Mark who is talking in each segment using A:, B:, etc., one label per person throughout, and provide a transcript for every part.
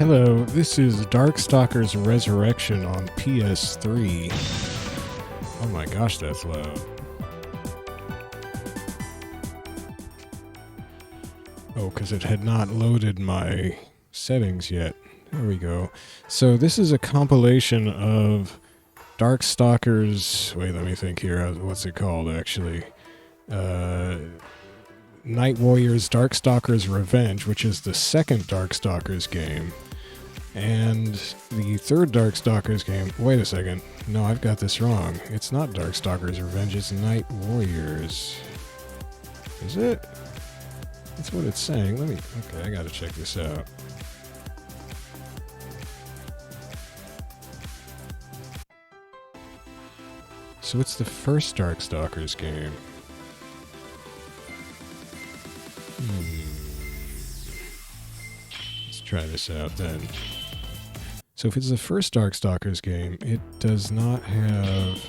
A: Hello, this is Darkstalkers Resurrection on PS3. Oh my gosh, that's loud. Oh, because it had not loaded my settings yet. There we go. So this is a compilation of Darkstalkers... Wait, let me think here. What's it called, actually? Night Warriors Darkstalkers Revenge, which is the second Darkstalkers game. And the third Darkstalkers game... Wait a second. No, I've got this wrong. It's not Darkstalkers Revenge, it's Night Warriors. Is it? That's what it's saying. Let me... Okay, I gotta check this out. So it's the first Darkstalkers game. Let's try this out then. So if it's the first Darkstalkers game, it does not have...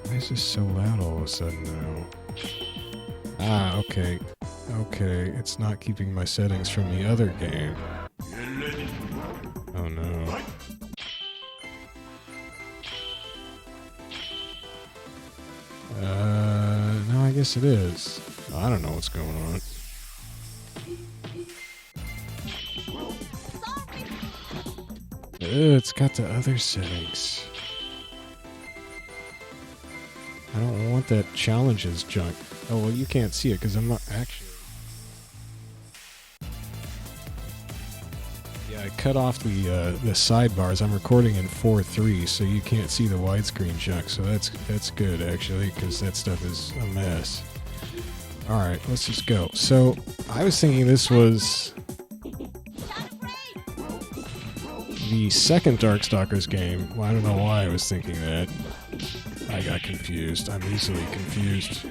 A: Why is this so loud all of a sudden now? Ah, okay. Okay, it's not keeping my settings from the other game. Oh no. No, I guess it is. I don't know what's going on. It's got the other settings. I don't want that challenges junk. Oh, well, you can't see it because I'm not actually... Yeah, I cut off the sidebars. I'm recording in 4:3, so you can't see the widescreen junk. So that's good, actually, because that stuff is a mess. Alright, let's just go. So, I was thinking this was... the second Darkstalkers game. Well, I don't know why I was thinking that. I got confused. I'm easily confused.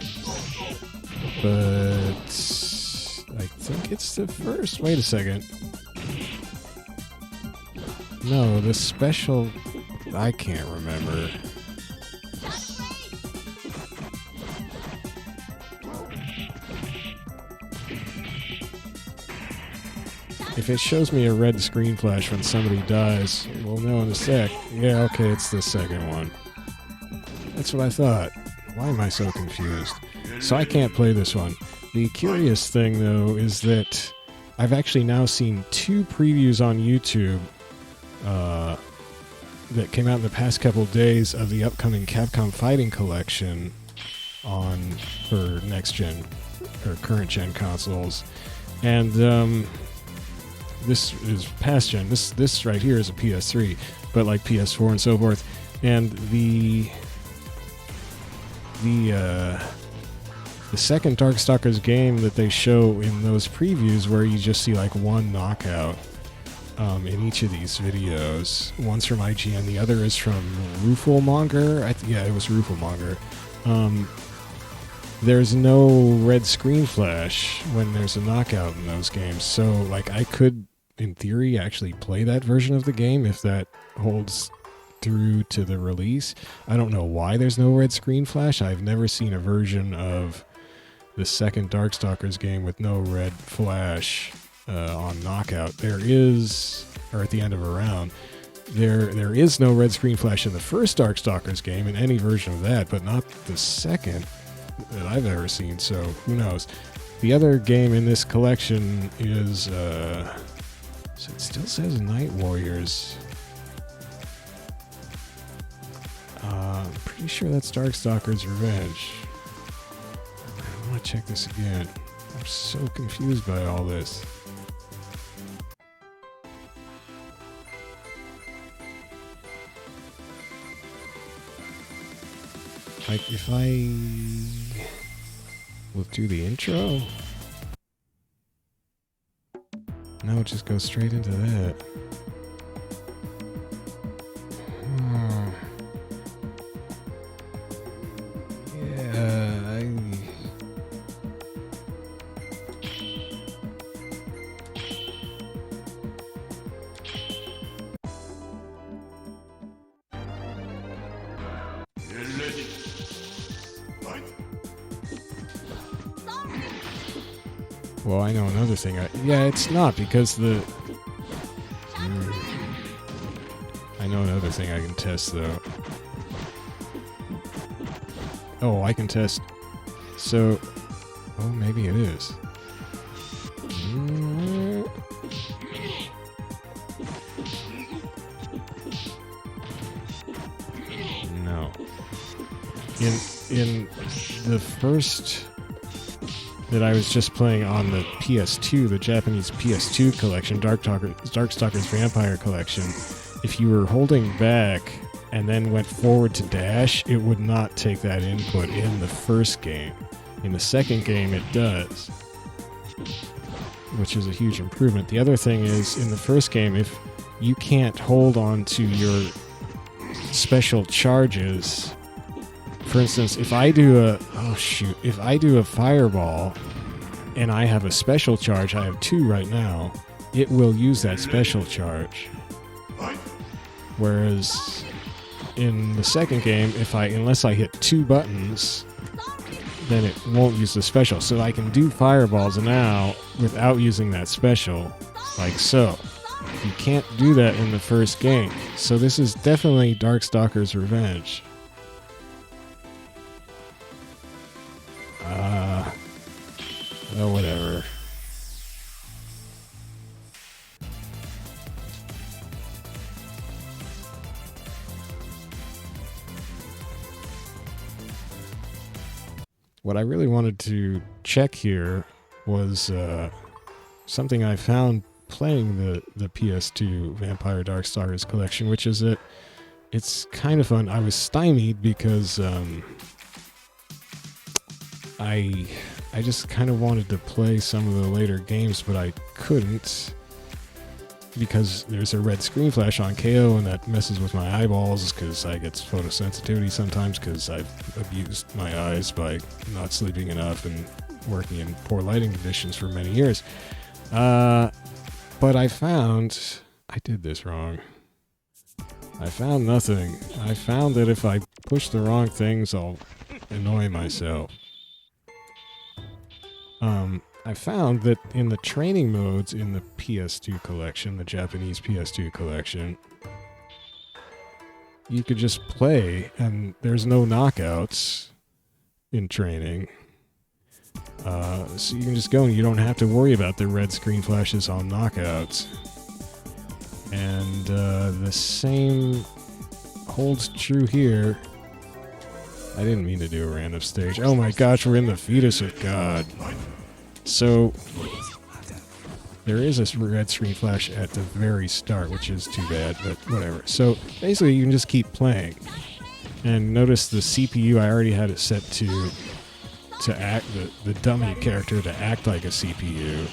A: But... I think it's the first. Wait a second. No, the special... I can't remember. If it shows me a red screen flash when somebody dies, we'll know in a sec. Yeah, okay, it's the second one. That's what I thought. Why am I so confused? So I can't play this one. The curious thing, though, is that I've actually now seen two previews on YouTube that came out in the past couple days of the upcoming Capcom Fighting Collection for next-gen, or current-gen consoles. And, this is past gen. This right here is a PS3, but like PS4 and so forth. And the second Darkstalkers game that they show in those previews, where you just see like one knockout in each of these videos. One's from IGN, the other is from Ruffelmonger. Yeah, it was Ruffelmonger. There's no red screen flash when there's a knockout in those games, so like I could, in theory, actually play that version of the game if that holds through to the release. I don't know why there's no red screen flash. I've never seen a version of the second Darkstalkers game with no red flash on knockout. There is, or at the end of a round, there is no red screen flash in the first Darkstalkers game in any version of that, but not the second that I've ever seen, so who knows. The other game in this collection is, so it still says Night Warriors. I'm pretty sure that's Darkstalkers Revenge. I want to check this again. I'm so confused by all this. Like, if I will do the intro? No, it just goes straight into that. Well, I know another thing. Yeah, it's not, because the I know another thing I can test, though. Oh, I can test... So... Oh, maybe it is. No. In the first that I was just playing on the PS2, the Japanese PS2 collection, Darkstalkers Vampire Collection, if you were holding back and then went forward to dash, it would not take that input in the first game. In the second game, it does, which is a huge improvement. The other thing is, in the first game, if you can't hold on to your special charges, for instance, if I do a fireball and I have a special charge, I have 2 right now, it will use that special charge. Whereas in the second game, unless I hit 2 buttons, then it won't use the special. So I can do fireballs now without using that special, like so. You can't do that in the first game. So this is definitely Darkstalkers Revenge. Oh, whatever. What I really wanted to check here was something I found playing the PS2 Vampire Darkstalkers collection, which is that it's kind of fun. I was stymied because I just kind of wanted to play some of the later games, but I couldn't because there's a red screen flash on KO, and that messes with my eyeballs because I get photosensitivity sometimes because I've abused my eyes by not sleeping enough and working in poor lighting conditions for many years. But I found... I did this wrong. I found nothing. I found that if I push the wrong things, I'll annoy myself. I found that in the training modes in the PS2 collection, the Japanese PS2 collection, you could just play, and there's no knockouts in training. So you can just go and you don't have to worry about the red screen flashes on knockouts. And the same holds true here. I didn't mean to do a random stage. Oh my gosh, we're in the fetus of God. So, there is a red screen flash at the very start, which is too bad, but whatever. So, basically you can just keep playing. And notice the CPU, I already had it set to act, the dummy character to act like a CPU.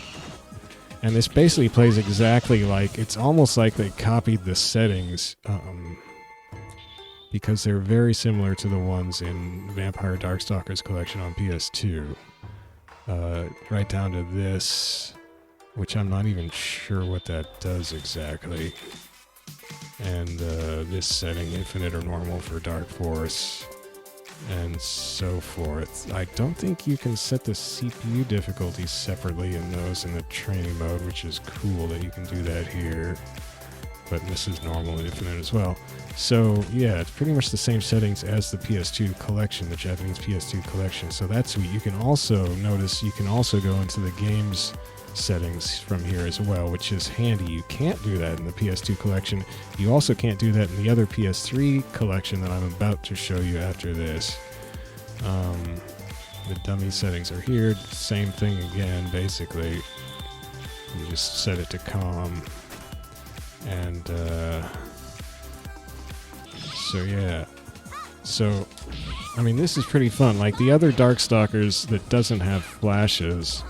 A: And this basically plays exactly like, it's almost like they copied the settings, because they're very similar to the ones in Vampire Darkstalkers Collection on PS2. Right down to this, which I'm not even sure what that does exactly. And this setting, infinite or normal for Dark Force, and so forth. I don't think you can set the CPU difficulty separately in those in the training mode, which is cool that you can do that here. But this is normal and infinite as well. So yeah, it's pretty much the same settings as the PS2 collection, the Japanese PS2 collection. So that's sweet. You can also notice, you can also go into the games settings from here as well, which is handy. You can't do that in the PS2 collection. You also can't do that in the other PS3 collection that I'm about to show you after this. The dummy settings are here. Same thing again, basically. You just set it to calm. And, so yeah. So, I mean, this is pretty fun. Like, the other Darkstalkers that doesn't have flashes...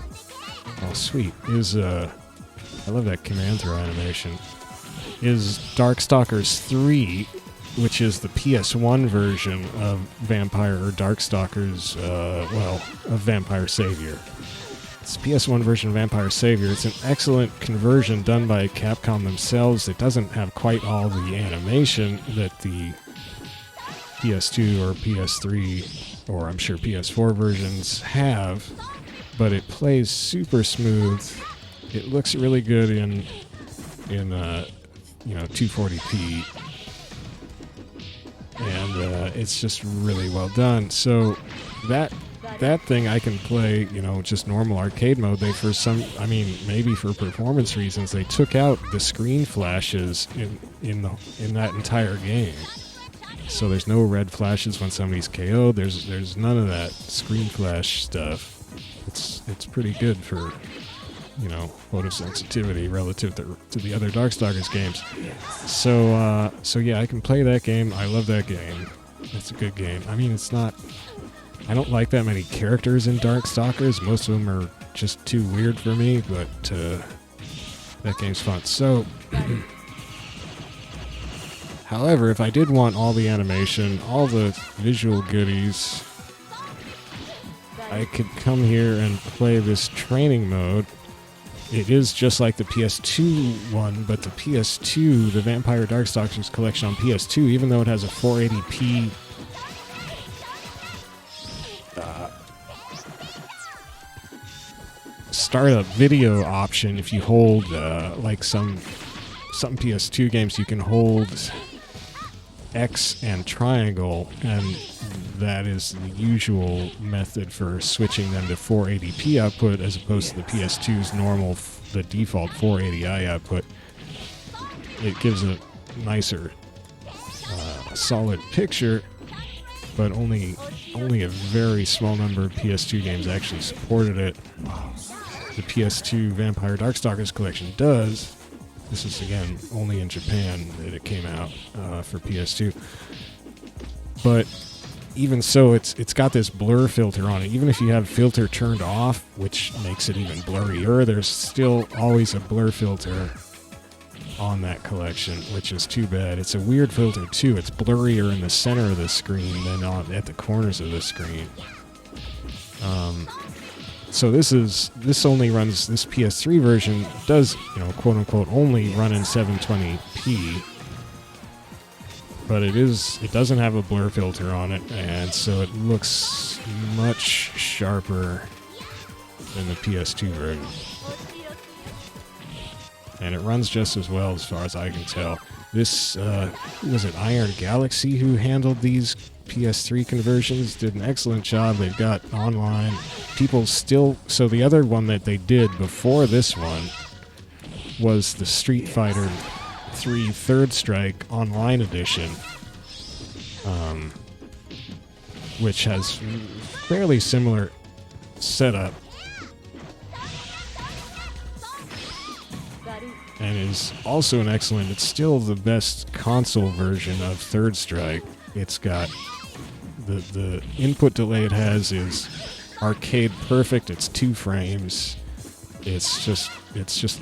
A: Oh, sweet. Is, I love that command throw animation. Is Darkstalkers 3, which is the PS1 version of Vampire or Darkstalkers, of Vampire Savior. It's PS1 version of Vampire Savior. It's an excellent conversion done by Capcom themselves. It doesn't have quite all the animation that the PS2 or PS3, or I'm sure PS4 versions have, but it plays super smooth. It looks really good in 240p, it's just really well done. So that thing I can play, just normal arcade mode. They maybe for performance reasons, they took out the screen flashes in that entire game. So there's no red flashes when somebody's KO'd. There's none of that screen flash stuff. It's pretty good for photosensitivity relative to the other Darkstalkers games. So yeah, I can play that game. I love that game. It's a good game. I mean, it's not. I don't like that many characters in Darkstalkers. Most of them are just too weird for me. But that game's fun. So. However, if I did want all the animation, all the visual goodies, I could come here and play this training mode. It is just like the PS2 one, but the PS2, the Vampire Darkstalkers collection on PS2, even though it has a 480p startup video option, if you hold, like some PS2 games, you can hold X and triangle, and that is the usual method for switching them to 480p output as opposed to the PS2's the default 480i output. It gives a nicer, solid picture, but only a very small number of PS2 games actually supported it. The PS2 Vampire Darkstalkers collection does. This is, again, only in Japan that it came out for PS2. But even so, it's got this blur filter on it. Even if you have filter turned off, which makes it even blurrier, there's still always a blur filter on that collection, which is too bad. It's a weird filter, too. It's blurrier in the center of the screen than at the corners of the screen. So this PS3 version does, quote unquote, only run in 720p, but it doesn't have a blur filter on it, and so it looks much sharper than the PS2 version. And it runs just as well as far as I can tell. This, was it Iron Galaxy who handled these PS3 conversions? Did an excellent job. They've got online. People still... So the other one that they did before this one was the Street Fighter 3 Third Strike Online Edition, which has fairly similar setup and is also an excellent... It's still the best console version of Third Strike. It's got... The input delay it has is arcade perfect. It's 2 frames. It's just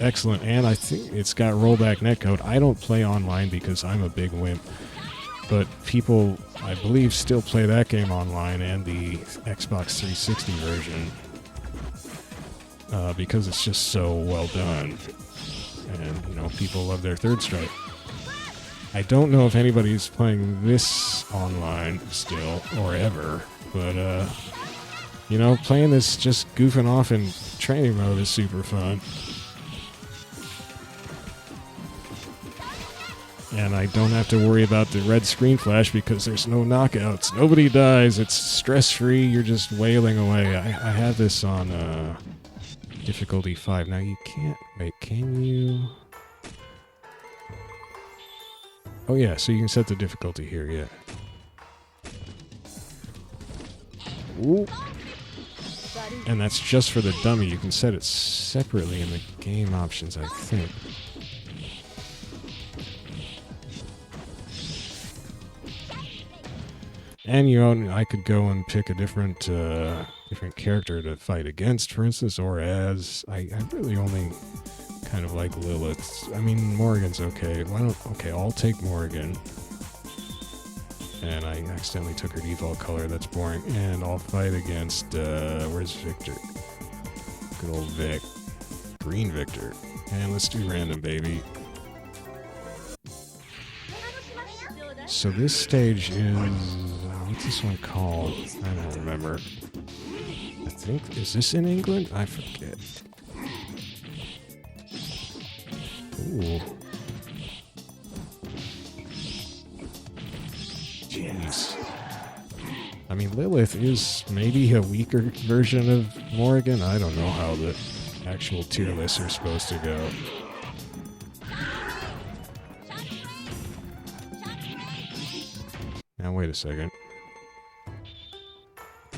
A: excellent, and I think it's got rollback netcode. I don't play online because I'm a big wimp, but people, I believe, still play that game online and the Xbox 360 version because it's just so well done, and people love their Third Strike. I don't know if anybody's playing this online still or ever, but, playing this just goofing off in training mode is super fun. And I don't have to worry about the red screen flash because there's no knockouts. Nobody dies. It's stress-free. You're just wailing away. I have this on difficulty 5. Now you can't... Wait, can you... Oh yeah, so you can set the difficulty here, yeah. Ooh. And that's just for the dummy. You can set it separately in the game options, I think. And I could go and pick a different character to fight against, for instance, or as. I really only kind of like Lilith. I mean, Morrigan's okay. I'll take Morrigan. And I accidentally took her default color. That's boring. And I'll fight against, where's Victor? Good old Vic. Green Victor. And let's do random, baby. So this stage is... what's this one called? I don't remember. I think... Is this in England? I forget. Ooh. Jeez. I mean, Lilith is maybe a weaker version of Morrigan. I don't know how the actual tier lists are supposed to go. Now, wait a second.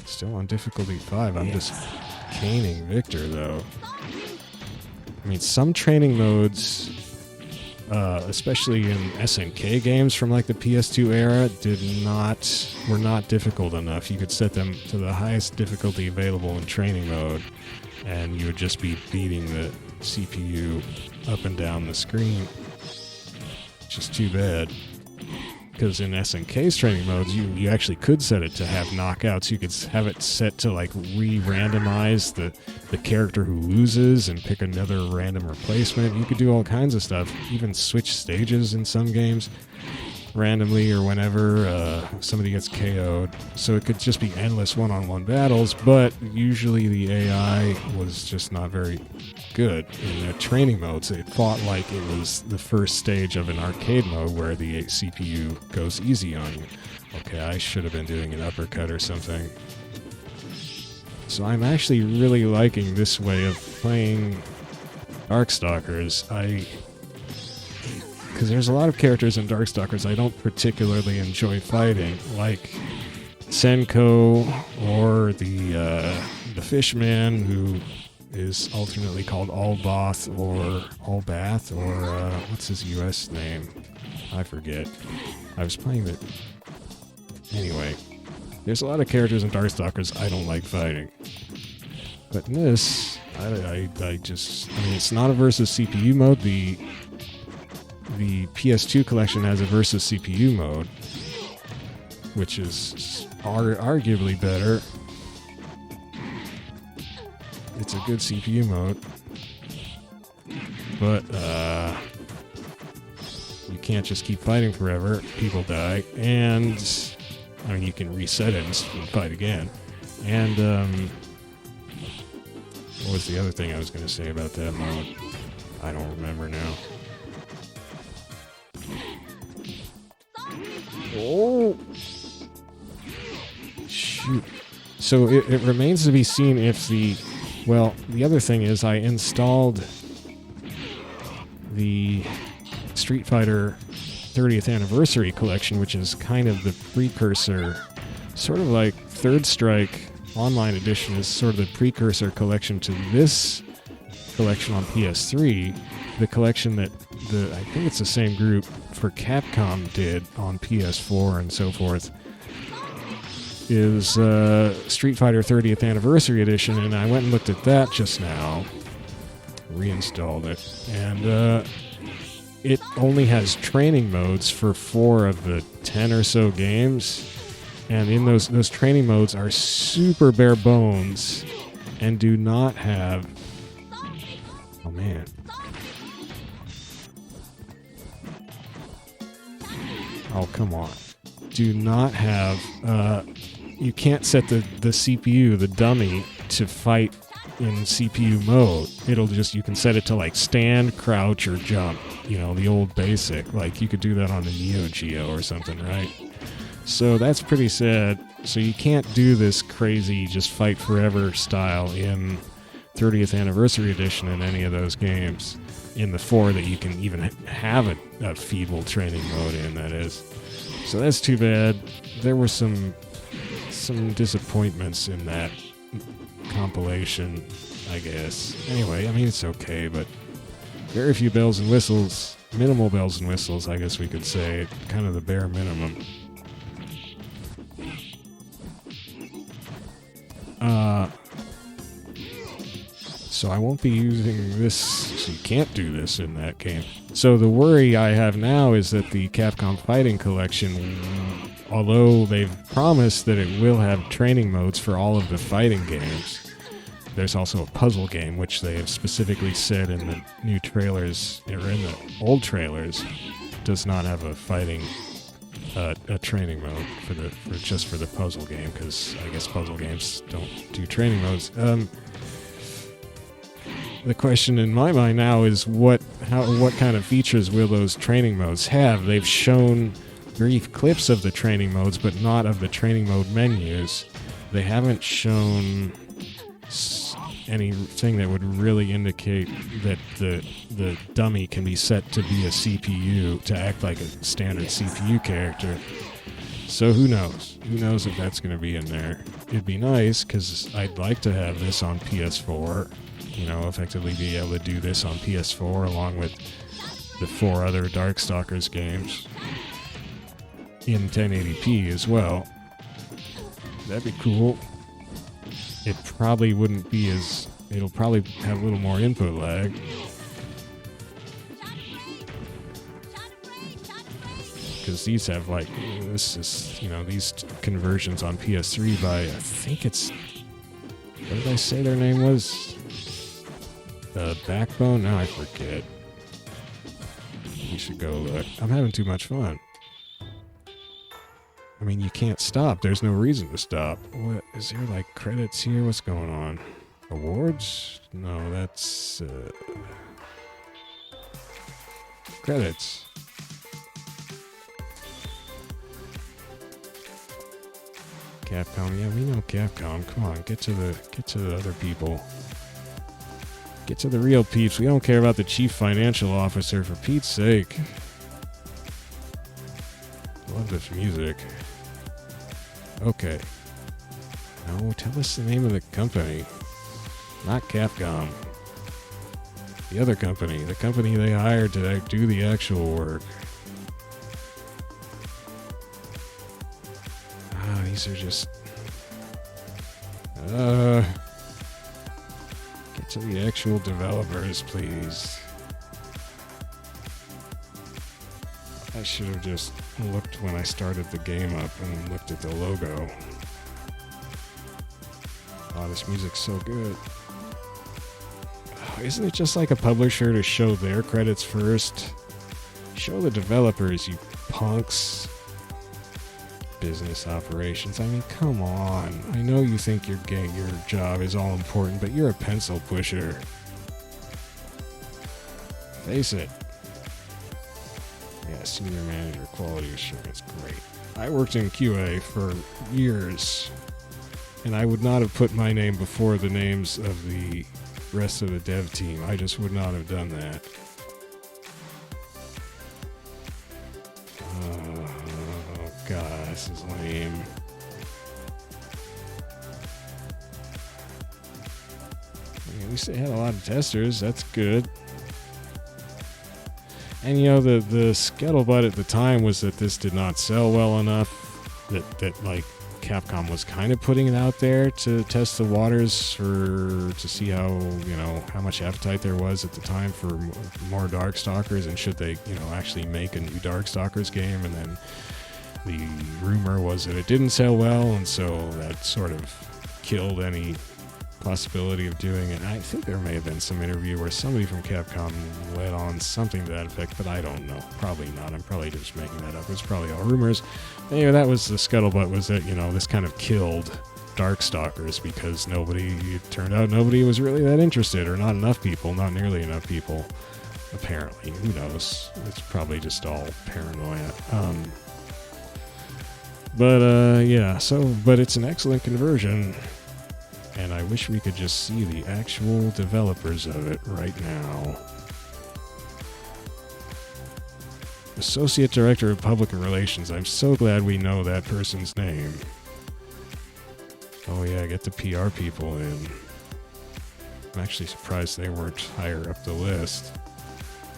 A: Still on difficulty 5. I'm just caning Victor, though. I mean, some training modes, especially in SNK games from like the PS2 era, were not difficult enough. You could set them to the highest difficulty available in training mode, and you would just be beating the CPU up and down the screen. Which is too bad. Because in SNK's training modes, you actually could set it to have knockouts. You could have it set to like re-randomize the character who loses and pick another random replacement. You could do all kinds of stuff. Even switch stages in some games randomly or whenever somebody gets KO'd. So it could just be endless one-on-one battles, but usually the AI was just not very good in the training modes. It fought like it was the first stage of an arcade mode where the CPU goes easy on you. Okay, I should have been doing an uppercut or something. So I'm actually really liking this way of playing Darkstalkers. Because there's a lot of characters in Darkstalkers I don't particularly enjoy fighting, like Senko or the Fishman, who is alternately called Allbath or Allbath, or what's his US name? I forget. I was playing it. Anyway, there's a lot of characters in Darkstalkers I don't like fighting. But in this, I mean, it's not a versus CPU mode. The PS2 collection has a versus CPU mode, which is arguably better. It's a good CPU mode, but you can't just keep fighting forever. People die, and I mean, you can reset it and fight again. And what was the other thing I was going to say about that mode? I don't remember now. Oh! Shoot. So it remains to be seen if the other thing is I installed the Street Fighter 30th Anniversary Collection, which is kind of the precursor, sort of like Third Strike Online Edition is sort of the precursor collection to this collection on PS3, the collection that I think it's the same group for Capcom did on PS4 and so forth, is Street Fighter 30th Anniversary Edition, and I went and looked at that just now, reinstalled it, and it only has training modes for 4 of the 10 or so games, and in those training modes are super bare bones and do not have... Oh man. Oh, come on. Do not have... you can't set the CPU, the dummy, to fight in CPU mode. You can set it to like stand, crouch, or jump. You know, the old basic. Like you could do that on the Neo Geo or something, right? So that's pretty sad. So you can't do this crazy just fight forever style in 30th Anniversary Edition in any of those games. In the 4 that you can even have a feeble training mode in, that is. So that's too bad. There were some disappointments in that compilation, I guess. Anyway, I mean, it's okay, but very few bells and whistles, minimal bells and whistles, I guess we could say, kind of the bare minimum. So I won't be using this, so you can't do this in that game. So the worry I have now is that the Capcom Fighting Collection, although they've promised that it will have training modes for all of the fighting games, there's also a puzzle game, which they have specifically said in the new trailers, or in the old trailers, does not have a fighting, a training mode just for the puzzle game, because I guess puzzle games don't do training modes. The question in my mind now is what kind of features will those training modes have? They've shown brief clips of the training modes, but not of the training mode menus. They haven't shown anything that would really indicate that the dummy can be set to be a CPU, to act like a standard CPU character. So who knows? Who knows if that's going to be in there? It'd be nice, because I'd like to have this on PS4. You know, effectively be able to do this on PS4 along with the 4 other Darkstalkers games in 1080p as well. That'd be cool. It probably wouldn't be as... It'll probably have a little more input lag. Because these have, like... This is, you know, these conversions on PS3 by... I think it's... What did I say their name was? Backbone? Now I forget. You should go look. I'm having too much fun. I mean, you can't stop. There's no reason to stop. What is there, like, credits here? What's going on? Awards? No, that's credits. Capcom. Yeah, we know Capcom. Come on, get to the other people. Get to the real peeps. We don't care about the chief financial officer, for Pete's sake. Love this music. Okay. No, tell us the name of the company. Not Capcom. The other company. The company they hired to do the actual work. Ah, these are just... Get to the actual developers, please. I should have just looked when I started the game up and looked at the logo. Oh, this music's so good. Oh, isn't it just like a publisher to show their credits first? Show the developers, you punks. Business operations. I mean, come on. I know you think your job is all important, but you're a pencil pusher. Face it. Yeah, senior manager, quality assurance, great. I worked in QA for years, and I would not have put my name before the names of the rest of the dev team. I just would not have done that. God, this is lame. I mean, at least they had a lot of testers. That's good. And you know, the scuttlebutt at the time was that this did not sell well enough. That like Capcom was kind of putting it out there to test the waters to see how, you know, how much appetite there was at the time for more Darkstalkers, and should they, you know, actually make a new Darkstalkers game. And then the rumor was that it didn't sell well, and so that sort of killed any possibility of doing it. I think there may have been some interview where somebody from Capcom led on something to that effect, but I don't know. Probably not. I'm probably just making that up. It's probably all rumors. Anyway, that was the scuttlebutt, was that, you know, this kind of killed Darkstalkers because it turned out nobody was really that interested, or not enough people, not nearly enough people, apparently. Who knows? It's probably just all paranoia. But it's an excellent conversion, and I wish we could just see the actual developers of it right now. Associate Director of Public Relations. I'm so glad we know that person's name. Oh yeah, get the PR people in. I'm actually surprised they weren't higher up the list.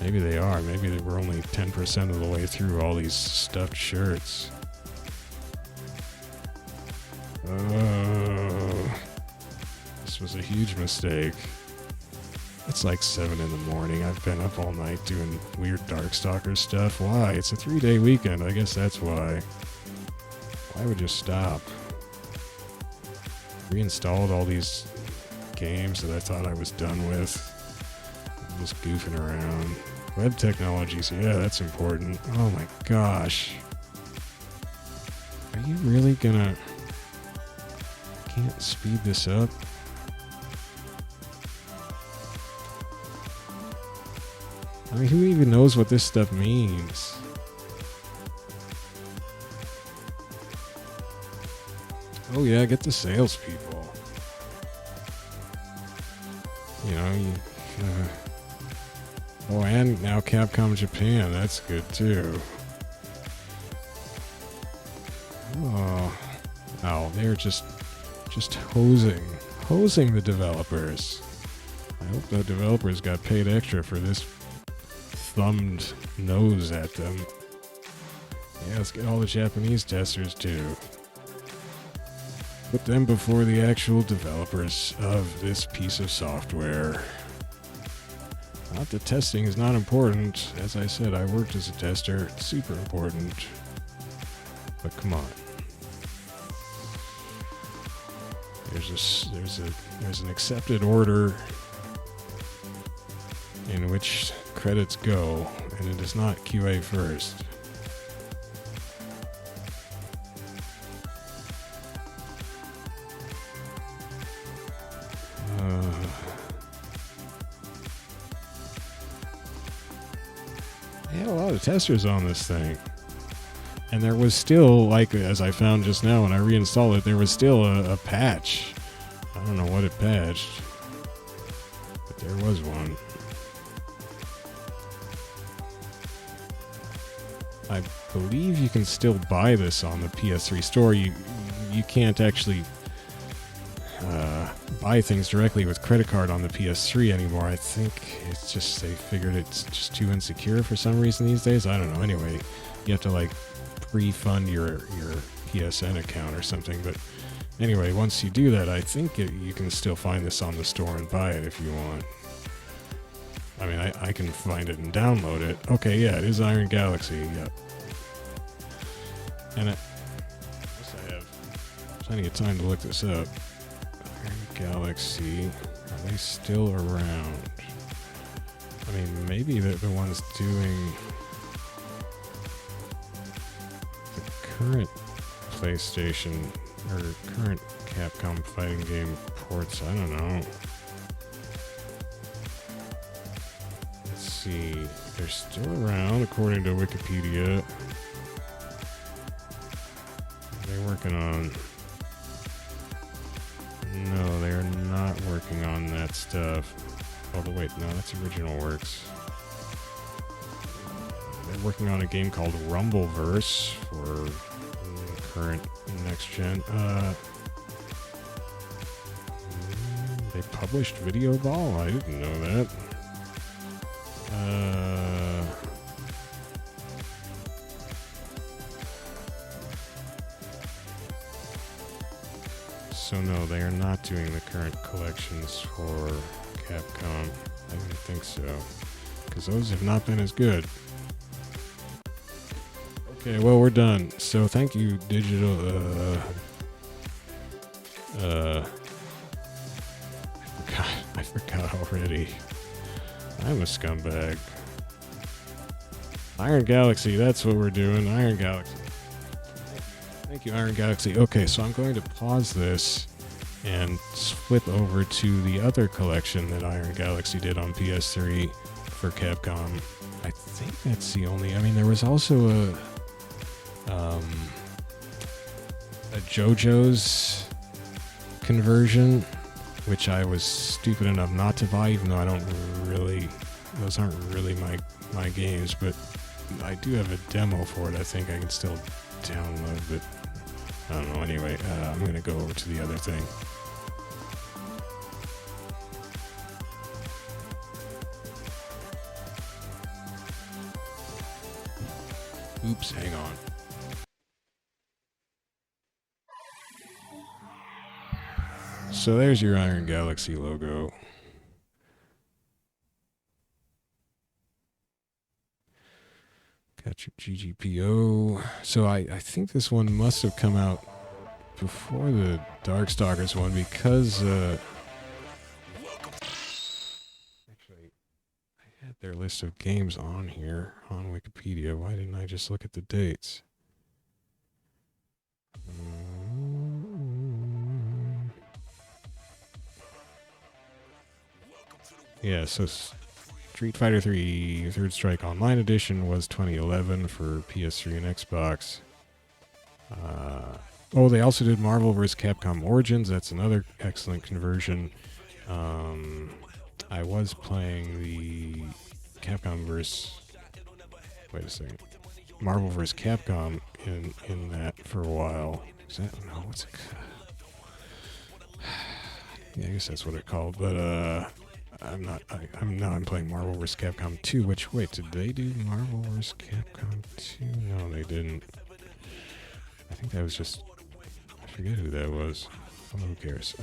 A: Maybe they are. Maybe they were only 10% of the way through all these stuffed shirts. Oh, this was a huge mistake. It's like 7 in the morning. I've been up all night doing weird Darkstalkers stuff. Why? It's a 3-day weekend. I guess that's why. Why would you stop? Reinstalled all these games that I thought I was done with. I'm just goofing around. Web technologies, yeah, that's important. Oh my gosh. Are you really gonna... Can't speed this up? I mean, who even knows what this stuff means? Oh yeah, get the salespeople. You know, oh, and now Capcom Japan. That's good too. Oh, they're just hosing the developers. I hope the developers got paid extra for this thumbed nose at them. Yeah, let's get all the Japanese testers too. Put them before the actual developers of this piece of software. Not that testing is not important. As I said, I worked as a tester. It's super important. But come on. There's an accepted order in which credits go, and it is not QA first. I had a lot of testers on this thing. And there was still, like, as I found just now when I reinstalled it, there was still a patch. I don't know what it patched, but there was one. I believe you can still buy this on the PS3 store. You can't actually buy things directly with credit card on the PS3 anymore. I think it's just they figured it's just too insecure for some reason these days. I don't know. Anyway, you have to like pre-fund your PSN account or something. But anyway, once you do that, I think you can still find this on the store and buy it if you want. I mean, I can find it and download it. Okay, yeah, it is Iron Galaxy. Yep. And I guess I have plenty of time to look this up. Iron Galaxy, are they still around? I mean, maybe they're the ones doing the current PlayStation or current Capcom fighting game ports. I don't know. Let's see. They're still around according to Wikipedia. They're working on... No, they're not working on that stuff. Oh, wait, no, that's Original Works. They're working on a game called Rumbleverse for current next gen. They published Video Ball? I didn't know that. So no, they are not doing the current collections for Capcom. I didn't think so, because those have not been as good. Okay, well, we're done. So thank you, Digital. I forgot already. I'm a scumbag. Iron Galaxy, that's what we're doing. Iron Galaxy. Thank you, Iron Galaxy. Okay, so I'm going to pause this and flip over to the other collection that Iron Galaxy did on PS3 for Capcom. I think that's the only... I mean, there was also a JoJo's conversion, which I was stupid enough not to buy, even though I don't really... Those aren't really my games, but I do have a demo for it. I think I can still download, but I don't know. Anyway, I'm going to go over to the other thing. Oops, hang on. So there's your Iron Galaxy logo. Got your GGPO. So I think this one must have come out before the Darkstalkers one because actually I had their list of games on here on Wikipedia. Why didn't I just look at the dates? Yeah, so Street Fighter 3 Third Strike Online Edition was 2011 for PS3 and Xbox. Oh, they also did Marvel vs. Capcom Origins. That's another excellent conversion. I was playing the Capcom vs. Wait a second. Marvel vs. Capcom in that for a while. Is that no? What's it called? Yeah, I guess that's what it's called. But I'm not. I'm playing Marvel vs. Capcom 2. Which wait, did they do Marvel vs. Capcom 2? No, they didn't. I think that was just. I forget who that was. Oh, who cares?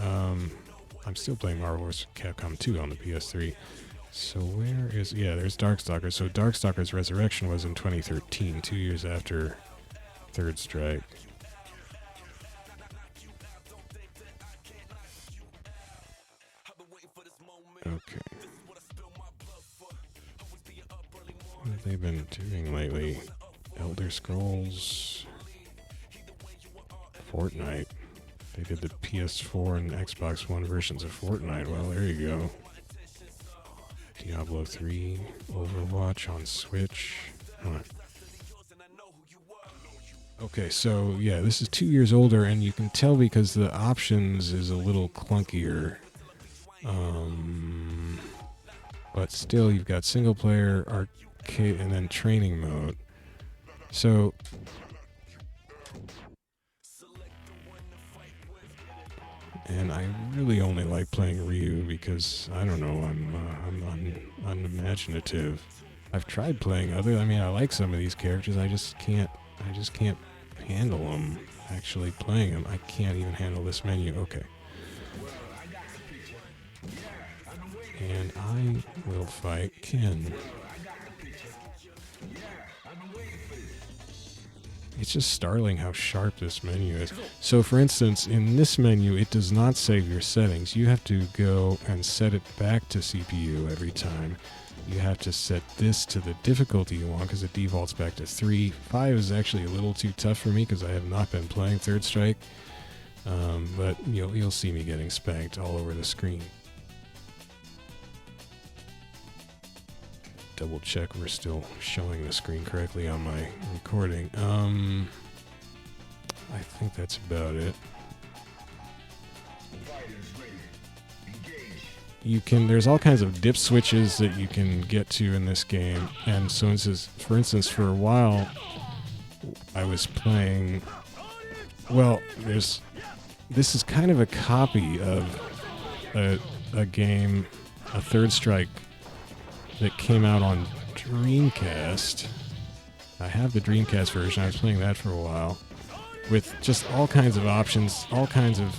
A: I'm still playing Marvel vs. Capcom 2 on the PS3. So where is... Yeah, there's Darkstalkers. So Darkstalkers Resurrection was in 2013, 2 years after Third Strike. Okay. What have they been doing lately? Elder Scrolls... Fortnite. They did the PS4 and Xbox One versions of Fortnite. Well, there you go. Diablo 3, Overwatch on Switch. Huh. Okay, so yeah, this is 2 years older, and you can tell because the options is a little clunkier. But still, you've got single player, arcade, and then training mode. So... And I really only like playing Ryu because, I don't know, I'm unimaginative. I've tried playing other, I mean, I like some of these characters, I just can't handle them, actually playing them. I can't even handle this menu. Okay. And I will fight Ken. It's just startling how sharp this menu is. So for instance, in this menu, it does not save your settings. You have to go and set it back to CPU every time. You have to set this to the difficulty you want because it defaults back to 3. 5 is actually a little too tough for me because I have not been playing Third Strike. But you'll see me getting spanked all over the screen. Double check we're still showing the screen correctly on my recording. I think that's about it. There's all kinds of dip switches that you can get to in this game, and so for instance, for a while I was playing. Well, this is kind of a copy of a game, a Third Strike that came out on Dreamcast. I have the Dreamcast version. I was playing that for a while with just all kinds of options, all kinds of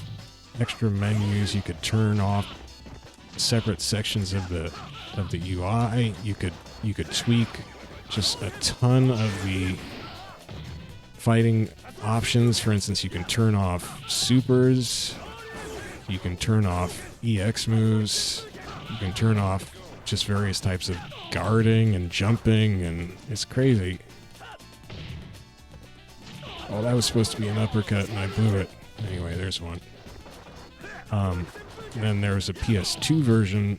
A: extra menus. You could turn off separate sections of the UI. You could tweak just a ton of the fighting options. For instance, you can turn off supers. You can turn off EX moves. You can turn off just various types of guarding and jumping, and it's crazy. Oh, that was supposed to be an uppercut, and I blew it. Anyway, there's one. Then there was a PS2 version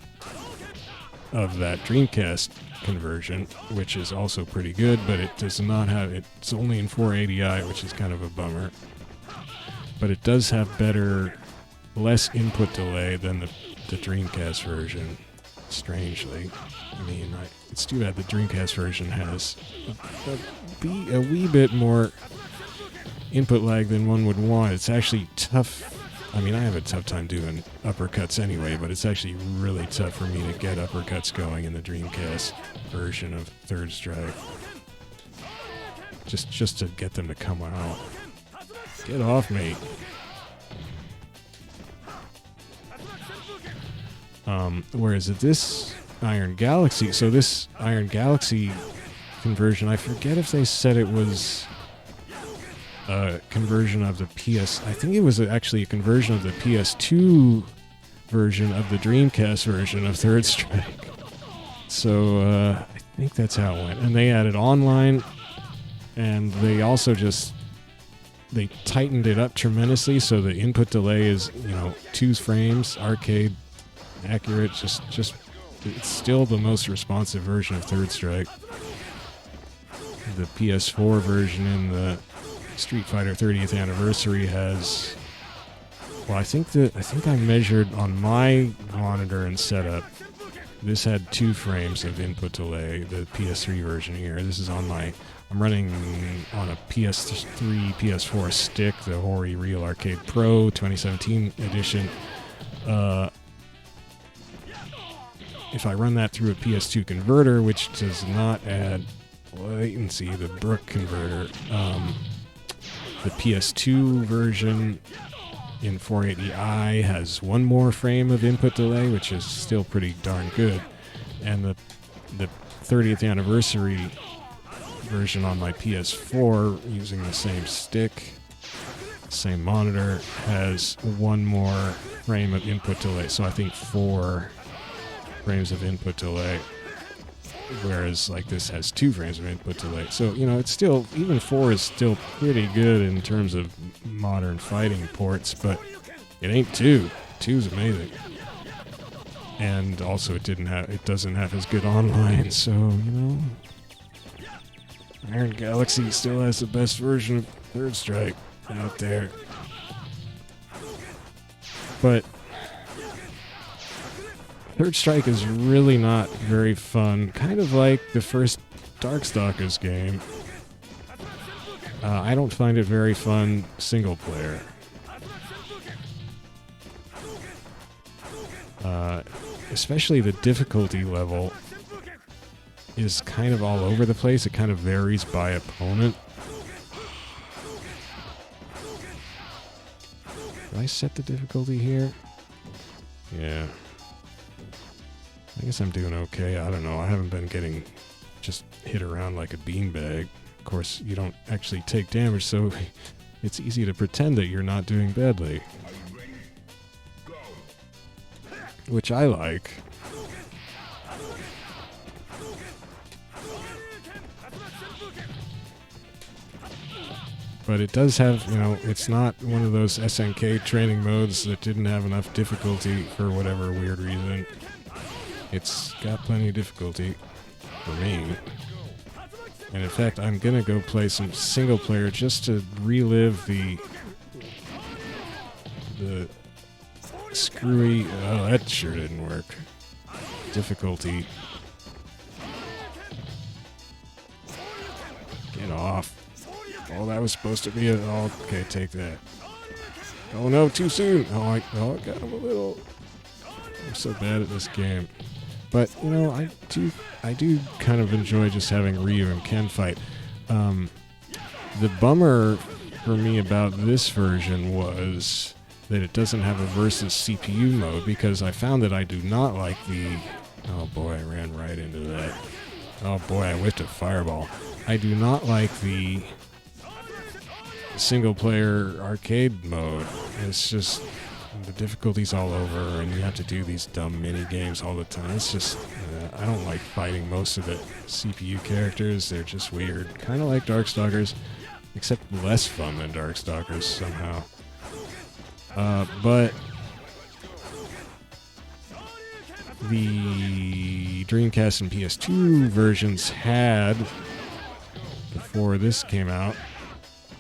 A: of that Dreamcast conversion, which is also pretty good, but it does not have... It's only in 480i, which is kind of a bummer. But it does have less input delay than the Dreamcast version. Strangely, I mean, it's too bad the Dreamcast version has a wee bit more input lag than one would want. It's actually tough. I mean, I have a tough time doing uppercuts anyway, but it's actually really tough for me to get uppercuts going in the Dreamcast version of Third Strike. Just to get them to come out. Get off me. Whereas this Iron Galaxy, so this Iron Galaxy conversion, I forget if they said it was a conversion of the I think it was actually a conversion of the PS2 version of the Dreamcast version of Third Strike. So I think that's how it went. And they added online, and they also they tightened it up tremendously, so the input delay is 2 frames, arcade accurate, just it's still the most responsive version of Third Strike. The PS4 version and the Street Fighter 30th Anniversary has... Well, I think I measured on my monitor and setup. This had 2 frames of input delay, the PS3 version here. This is on my... I'm running on a PS3, PS4 stick, the Hori Real Arcade Pro 2017 edition. If I run that through a PS2 converter, which does not add latency, the Brook converter, the PS2 version in 480i has 1 more frame of input delay, which is still pretty darn good. And the 30th anniversary version on my PS4 using the same stick, same monitor, has 1 more frame of input delay. So I think 4 frames of input delay, whereas like this has 2 frames of input delay. So, you know, it's still, even 4 is still pretty good in terms of modern fighting ports, but it ain't 2. 2's amazing. And also it doesn't have as good online, so, you know, Iron Galaxy still has the best version of Third Strike out there. But Third Strike is really not very fun, kind of like the first Darkstalkers game. I don't find it very fun single player. Especially the difficulty level is kind of all over the place. It kind of varies by opponent. Did I set the difficulty here? Yeah. I guess I'm doing okay. I don't know. I haven't been getting just hit around like a beanbag. Of course, you don't actually take damage, so it's easy to pretend that you're not doing badly. Which I like. But it does have, you know, it's not one of those SNK training modes that didn't have enough difficulty for whatever weird reason. It's got plenty of difficulty for me. And in fact, I'm gonna go play some single player just to relive the screwy, oh, that sure didn't work, difficulty. Get off. Oh, that was supposed to be it. Oh, okay, take that. Oh no, too soon. Oh, I got him a little. I'm so bad at this game. But, you know, I do kind of enjoy just having Ryu and Ken fight. The bummer for me about this version was that it doesn't have a versus CPU mode, because I found that I do not like the... Oh boy, I ran right into that. Oh boy, I whipped a fireball. I do not like the single-player arcade mode. It's just... the difficulty's all over, and you have to do these dumb mini-games all the time. It's just... I don't like fighting most of the CPU characters. They're just weird. Kind of like Darkstalkers, except less fun than Darkstalkers somehow. But the Dreamcast and PS2 versions had, before this came out,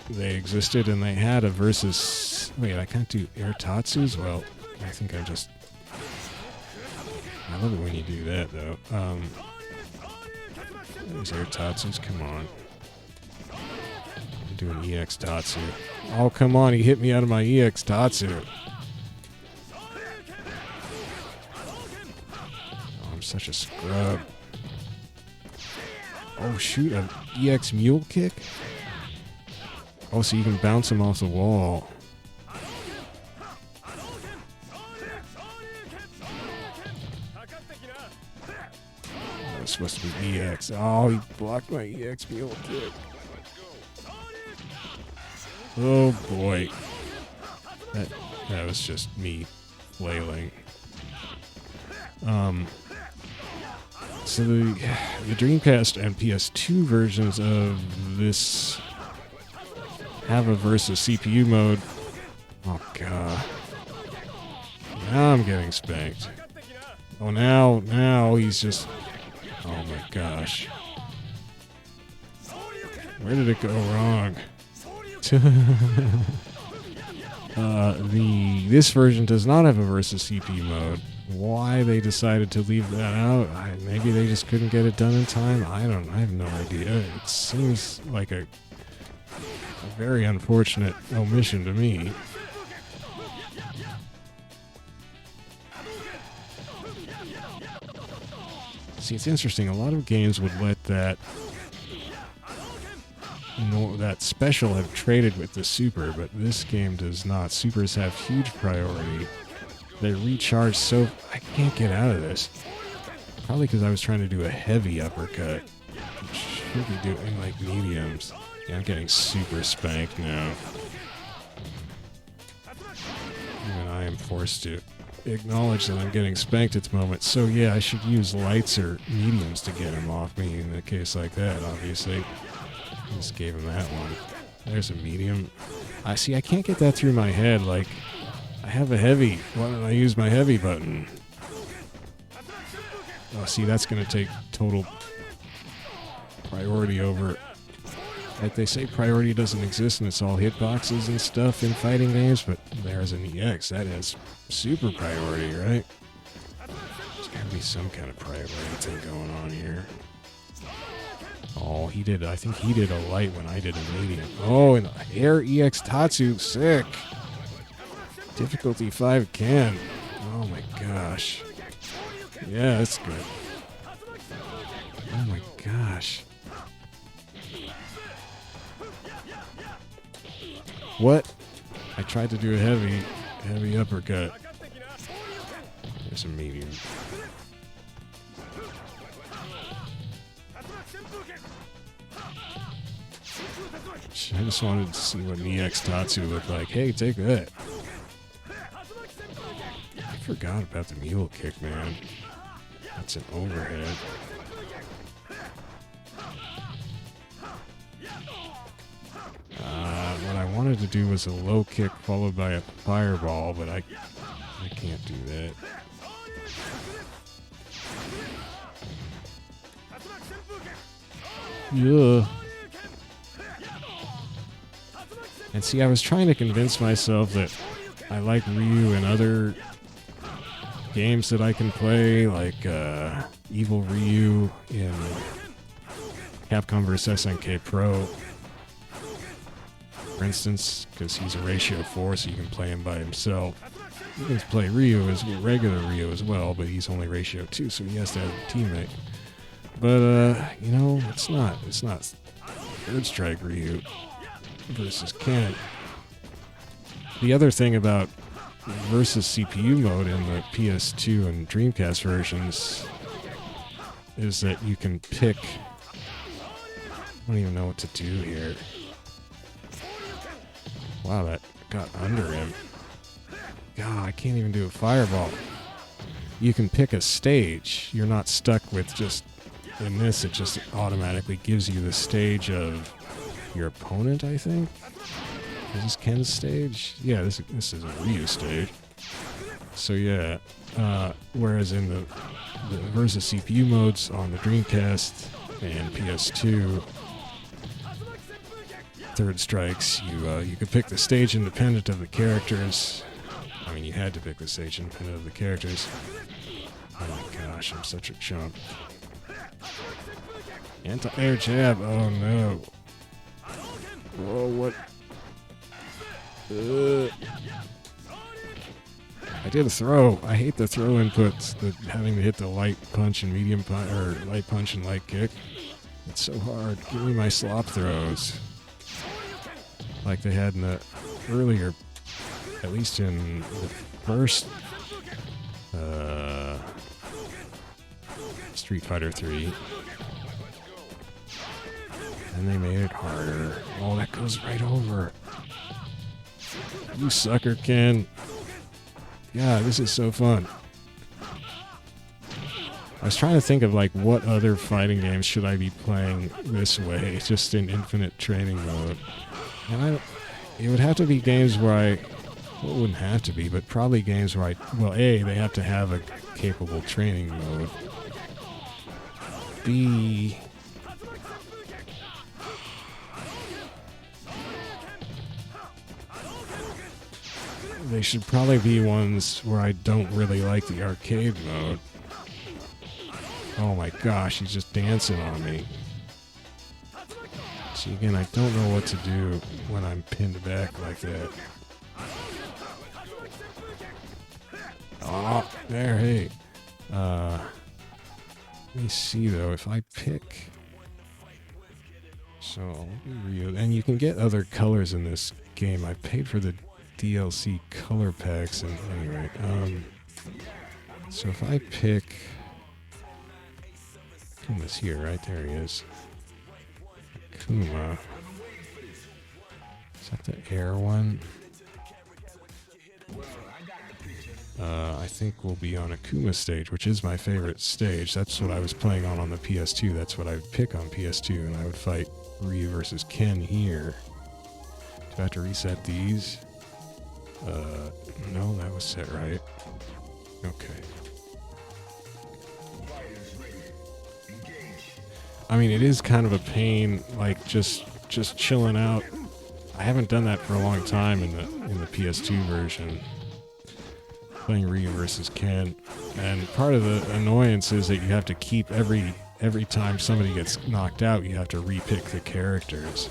A: they existed, and they had a versus... Wait, I can't do air tatsus? Well, I think I'm just... I love it when you do that, though. These air tatsus, come on. I'm doing EX tatsu. Oh, come on, he hit me out of my EX tatsu. Oh, I'm such a scrub. Oh, shoot, an EX mule kick? Oh, so you can bounce him off the wall. Oh, it's supposed to be EX. Oh, he blocked my EX mule kick. Oh boy. That was just me flailing. So the Dreamcast and PS2 versions of this have a versus CPU mode. Oh god. Now I'm getting spanked. Oh, now he's just... Oh my gosh. Where did it go wrong? This version does not have a versus CPU mode. Why they decided to leave that out, maybe they just couldn't get it done in time. I have no idea. It seems like a very unfortunate omission to me. See, it's interesting. A lot of games would let that special have traded with the super, but this game does not. Supers have huge priority. They recharge so... I can't get out of this. Probably because I was trying to do a heavy uppercut. Should be doing like mediums. Yeah, I'm getting super spanked now. Even I am forced to acknowledge that I'm getting spanked at the moment. So yeah, I should use lights or mediums to get him off me in a case like that, obviously. Just gave him that one. There's a medium. I can't get that through my head. Like, I have a heavy. Why don't I use my heavy button? Oh, see, that's going to take total priority over. Like they say, priority doesn't exist and it's all hitboxes and stuff in fighting games, but there's an EX. That has super priority, right? There's got to be some kind of priority thing going on here. Oh, he did. I think he did a light when I did a medium. Oh, and Air EX Tatsu, sick. Difficulty 5 can. Oh my gosh. Yeah, that's good. Oh my gosh. What? I tried to do a heavy uppercut. There's a medium. I just wanted to see what an EX Tatsu looked like. Hey, take that. I forgot about the mule kick, man. That's an overhead. What I wanted to do was a low kick followed by a fireball, but I can't do that. Yeah. And see, I was trying to convince myself that I like Ryu and other games that I can play, like Evil Ryu in Capcom vs. SNK Pro, for instance, because he's a ratio 4, so you can play him by himself. You can play Ryu as regular Ryu as well, but he's only ratio 2, so he has to have a teammate. But you know, it's not Third Strike Ryu versus Ken. The other thing about versus CPU mode in the PS2 and Dreamcast versions is that you can pick... I don't even know what to do here. Wow, that got under him. God, I can't even do a fireball. You can pick a stage. You're not stuck with just... In this, it just automatically gives you the stage of your opponent, I think? Is this Ken's stage? Yeah, this is a Ryu stage. So yeah, whereas in the versus CPU modes on the Dreamcast and PS2, Third Strikes, you could pick the stage independent of the characters. I mean, you had to pick the stage independent of the characters. Oh my gosh, I'm such a chump. Anti-air jab, oh no. Whoa, what? I did a throw. I hate the throw inputs, having to hit the light punch and medium punch, or light punch and light kick. It's so hard. Give me my slop throws. Like they had in the earlier, at least in the first Street Fighter 3. And they made it harder. Oh, that goes right over. You sucker, Ken. Yeah, this is so fun. I was trying to think of like what other fighting games should I be playing this way, just in infinite training mode. And it would have to be games where well, it wouldn't have to be, but probably games where well, A, they have to have a capable training mode. B, they should probably be ones where I don't really like the arcade mode. Oh my gosh, he's just dancing on me. See, again, I don't know what to do when I'm pinned back like that. Oh, there, hey. Let me see, though, if I pick... So, I'll be real. And you can get other colors in this game. I paid for the DLC color packs, and anyway, so if I pick... Akuma's here, right? There he is. Akuma. Is that the air one? I think we'll be on Akuma's stage, which is my favorite stage. That's what I was playing on the PS2. That's what I would pick on PS2, and I would fight Ryu versus Ken here. Do I have to reset these? No, that was set right. Okay. I mean, it is kind of a pain, like just chilling out. I haven't done that for a long time in the PS2 version. Playing Ryu versus Ken, and part of the annoyance is that you have to keep every time somebody gets knocked out, you have to repick the characters.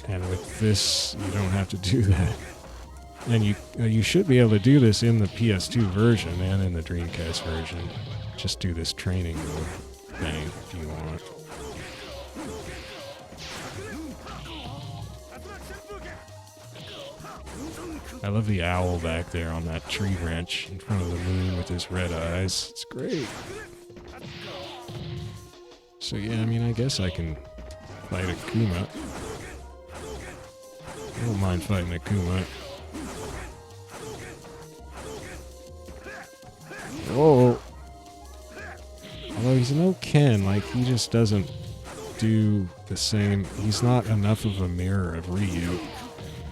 A: And with this, you don't have to do that. And you should be able to do this in the PS2 version and in the Dreamcast version. Just do this training thing if you want. I love the owl back there on that tree branch in front of the moon with his red eyes. It's great. So yeah, I mean, I guess I can fight Akuma. I don't mind fighting Akuma. Whoa! Although he's no Ken, like, he just doesn't do the same. He's not enough of a mirror of Ryu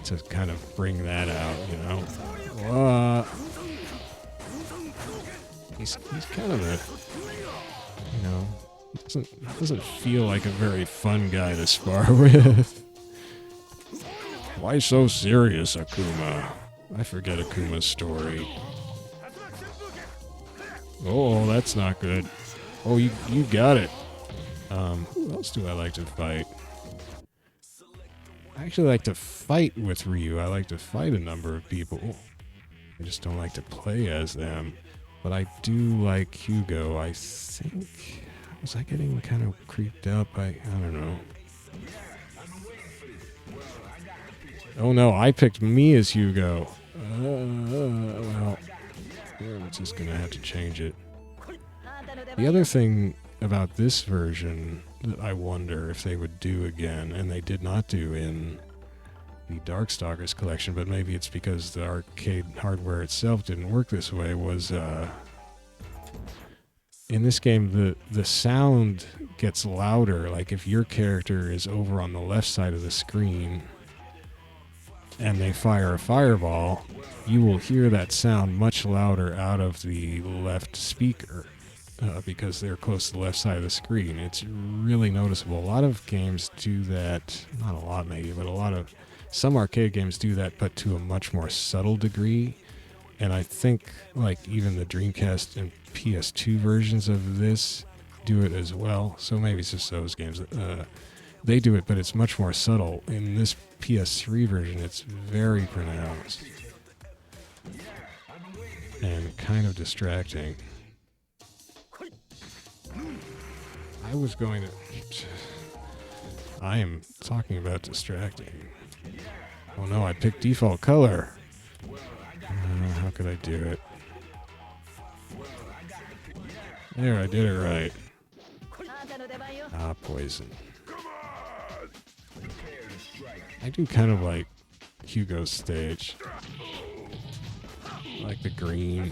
A: to kind of bring that out, you know. He's kind of a, you know, doesn't feel like a very fun guy to spar with. Why so serious, Akuma? I forget Akuma's story. Oh, that's not good. Oh, you got it. Who else do I like to fight? I actually like to fight with Ryu. I like to fight a number of people. I just don't like to play as them. But I do like Hugo. I think... Was I getting kind of creeped out by... I don't know. Oh no, I picked me as Hugo. Well, I'm just gonna have to change it. The other thing about this version that I wonder if they would do again, and they did not do in the Darkstalkers collection, but maybe it's because the arcade hardware itself didn't work this way, was in this game the sound gets louder. Like if your character is over on the left side of the screen and they fire a fireball, you will hear that sound much louder out of the left speaker. Because they're close to the left side of the screen. It's really noticeable. A lot of games do that, not a lot maybe, but some arcade games do that, but to a much more subtle degree. And I think like even the Dreamcast and PS2 versions of this do it as well. So maybe it's just those games. They do it, but it's much more subtle. In this PS3 version, it's very pronounced. And kind of distracting. I was going to... I am talking about distracting. Oh no, I picked default color. How could I do it? There, I did it right. Ah, poison. I do kind of like Hugo's stage. I like the green.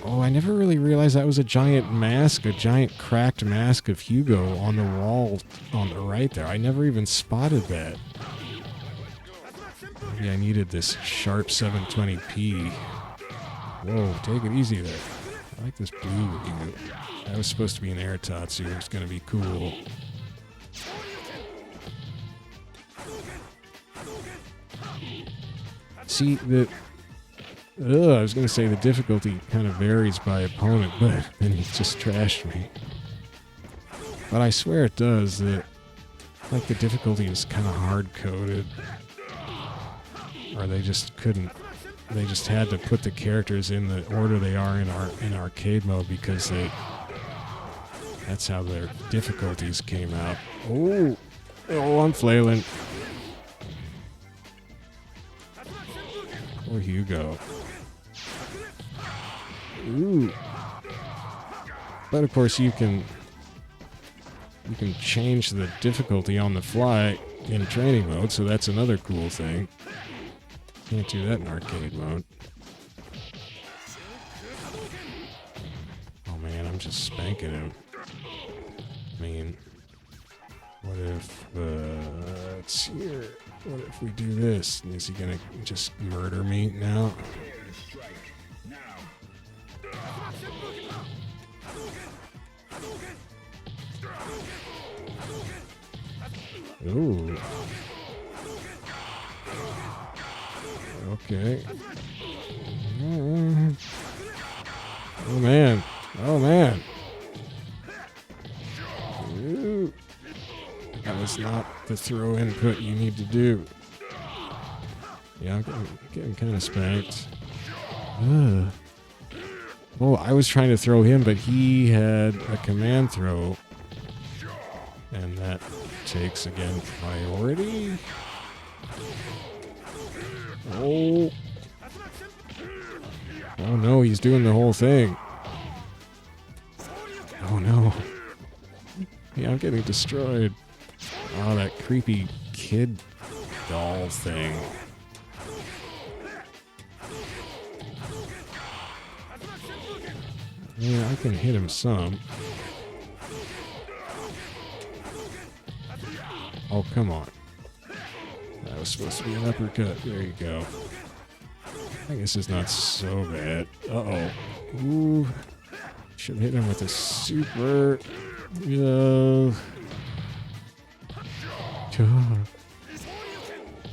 A: Oh, I never really realized that was a giant mask, a giant cracked mask of Hugo on the wall on the right there. I never even spotted that. Maybe I needed this sharp 720p. Whoa, take it easy there. I like this blue Hugo. That was supposed to be an air Tatsu. It's going to be cool. See, I was going to say the difficulty kind of varies by opponent, but then he just trashed me. But I swear it does. Like the difficulty is kind of hard-coded. Or they just couldn't. They just had to put the characters in the order they are in arcade mode because that's how their difficulties came out. Oh, I'm flailing. Poor Hugo. Ooh. But of course you can change the difficulty on the fly in training mode, so that's another cool thing. Can't do that in arcade mode. Oh man, I'm just spanking him. I mean, what if, let's see here. What if we do this? Is he gonna just murder me now? Ooh. Okay. Oh man. Oh man. Ooh. That was not the throw input you need to do. Yeah, I'm getting kind of spanked. Oh, I was trying to throw him, but he had a command throw. And that takes, again, priority. Oh. Oh no, he's doing the whole thing. Oh no. Yeah, I'm getting destroyed. Oh, that creepy kid doll thing. Yeah, I can hit him some. Oh, come on. That was supposed to be an uppercut. There you go. I guess it's not so bad. Uh-oh. Ooh. Should hit him with a super. Yeah.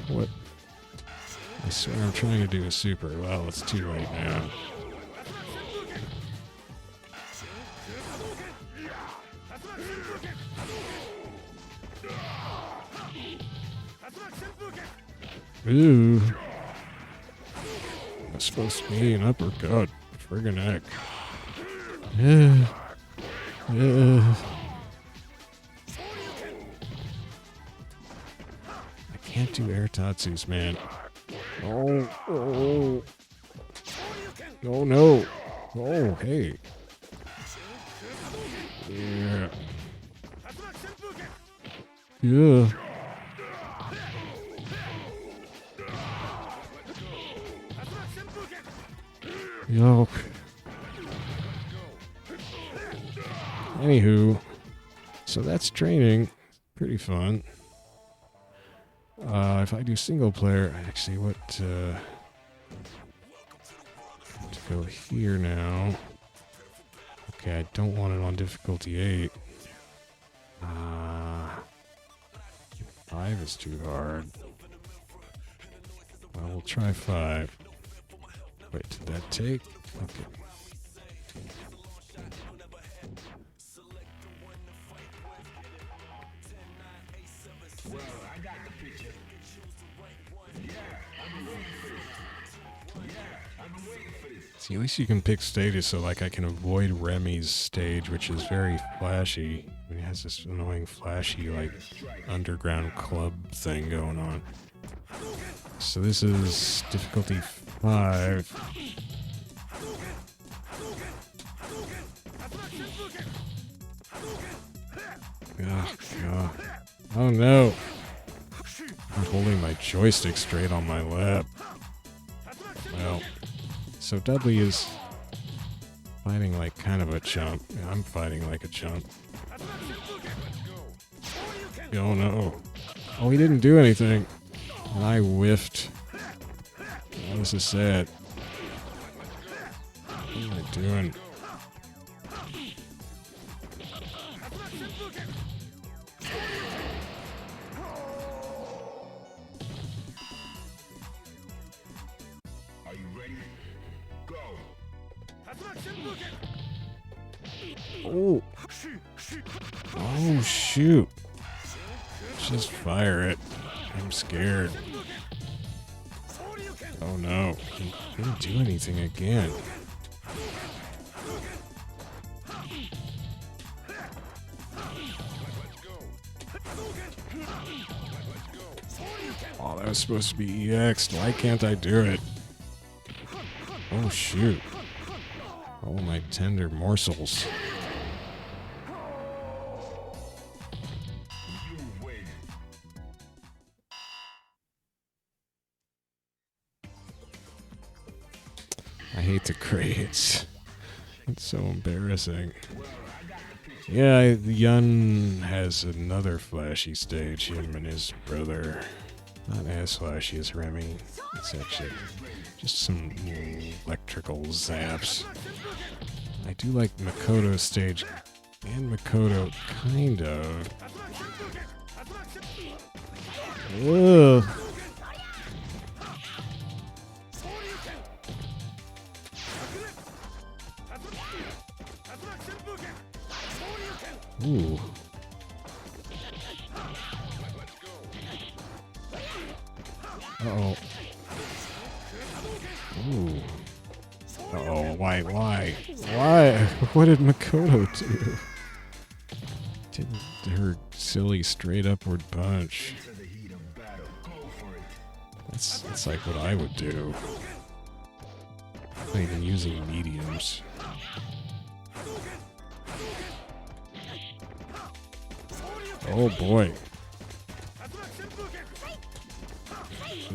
A: What? I swear I'm trying to do a super. Well, it's too late now. Ooh. That's supposed to be an uppercut. Friggin' heck. Yeah. I can't do air tatsus, man. Oh. Oh no. Oh, hey. Yeah. Yeah. Yo. Anywho, so that's training. Pretty fun. If I do single player, actually, what, to go here now. Okay, I don't want it on difficulty 8. 5 is too hard. Well, we'll try 5. Wait, did that take? Okay. See, at least you can pick stages so like I can avoid Remy's stage, which is very flashy. I mean, it has this annoying flashy like underground club thing going on. So this is difficulty 5. Oh, God. Oh, no. I'm holding my joystick straight on my lap. Well, so Dudley is fighting like kind of a chump. Yeah, I'm fighting like a chump. Oh, no. Oh, he didn't do anything. And I whiffed. Oh, this is sad. What am I doing? Oh. Oh, shoot. Just fire it. I'm scared. Oh no. He didn't do anything again. Oh, that was supposed to be EX'd. Why can't I do it? Oh, shoot. Oh, my tender morsels. I hate the crates. It's so embarrassing. Yeah, Yun has another flashy stage, him and his brother. Not as flashy as Remy. It's actually just some electrical zaps. I do like Makoto's stage, and Makoto kind of. Ugh. Ooh. Uh-oh. Ooh. Uh-oh, why? What did Makoto do? Did her silly straight upward punch. That's like what I would do. Not even using mediums. Oh boy.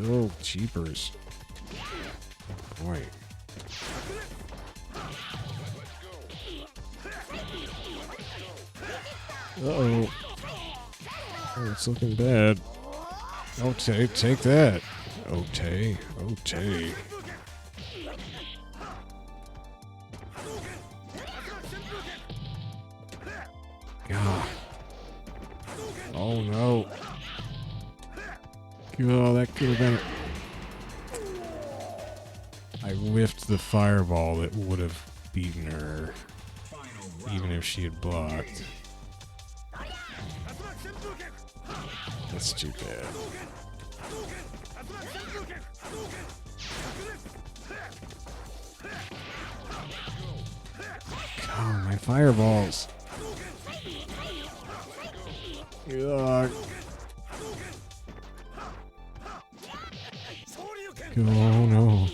A: Oh, jeepers. Oh, boy. Uh-oh. Oh, it's looking bad. Okay, take that. Okay. God. Oh no. Oh, that could have been... I whiffed the fireball that would have beaten her, even if she had blocked. That's too bad. Oh, my fireballs. Ugh. Oh no.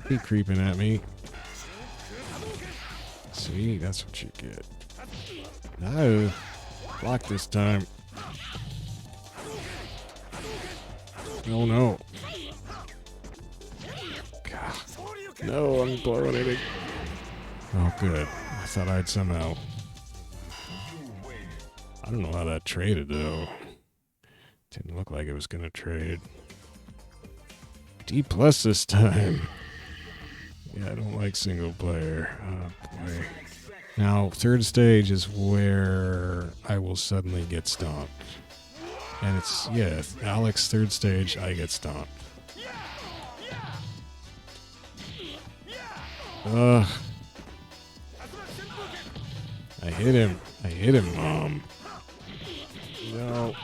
A: Be creeping at me. See, that's what you get. No. Block this time. Oh no. God. No, I'm blowing it. Oh good. I thought I'd somehow... I don't know how that traded, though. Didn't look like it was gonna trade. D+ this time. Yeah, I don't like single player. Oh, boy. Now, third stage is where I will suddenly get stomped. And it's, yeah, Alex, third stage, I get stomped. Ugh. I hit him, Mom. No.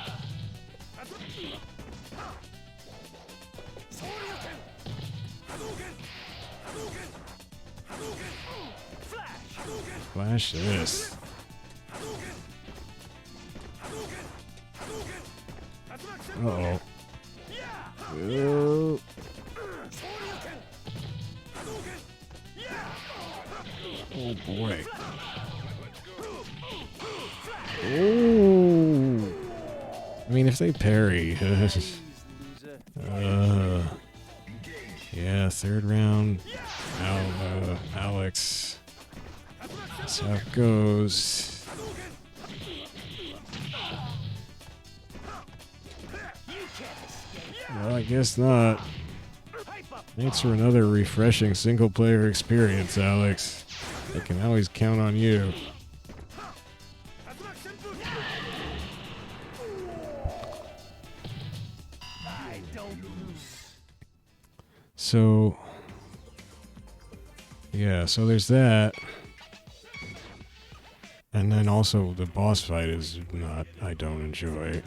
A: Flash this. Uh-oh. Oh. Oh boy. Oh. I mean, if they parry. Yeah, third round. Alex. That's how it goes. Well, I guess not. Thanks for another refreshing single-player experience, Alex. I can always count on you. So, yeah, so there's that. And then also the boss fight is not, I don't enjoy.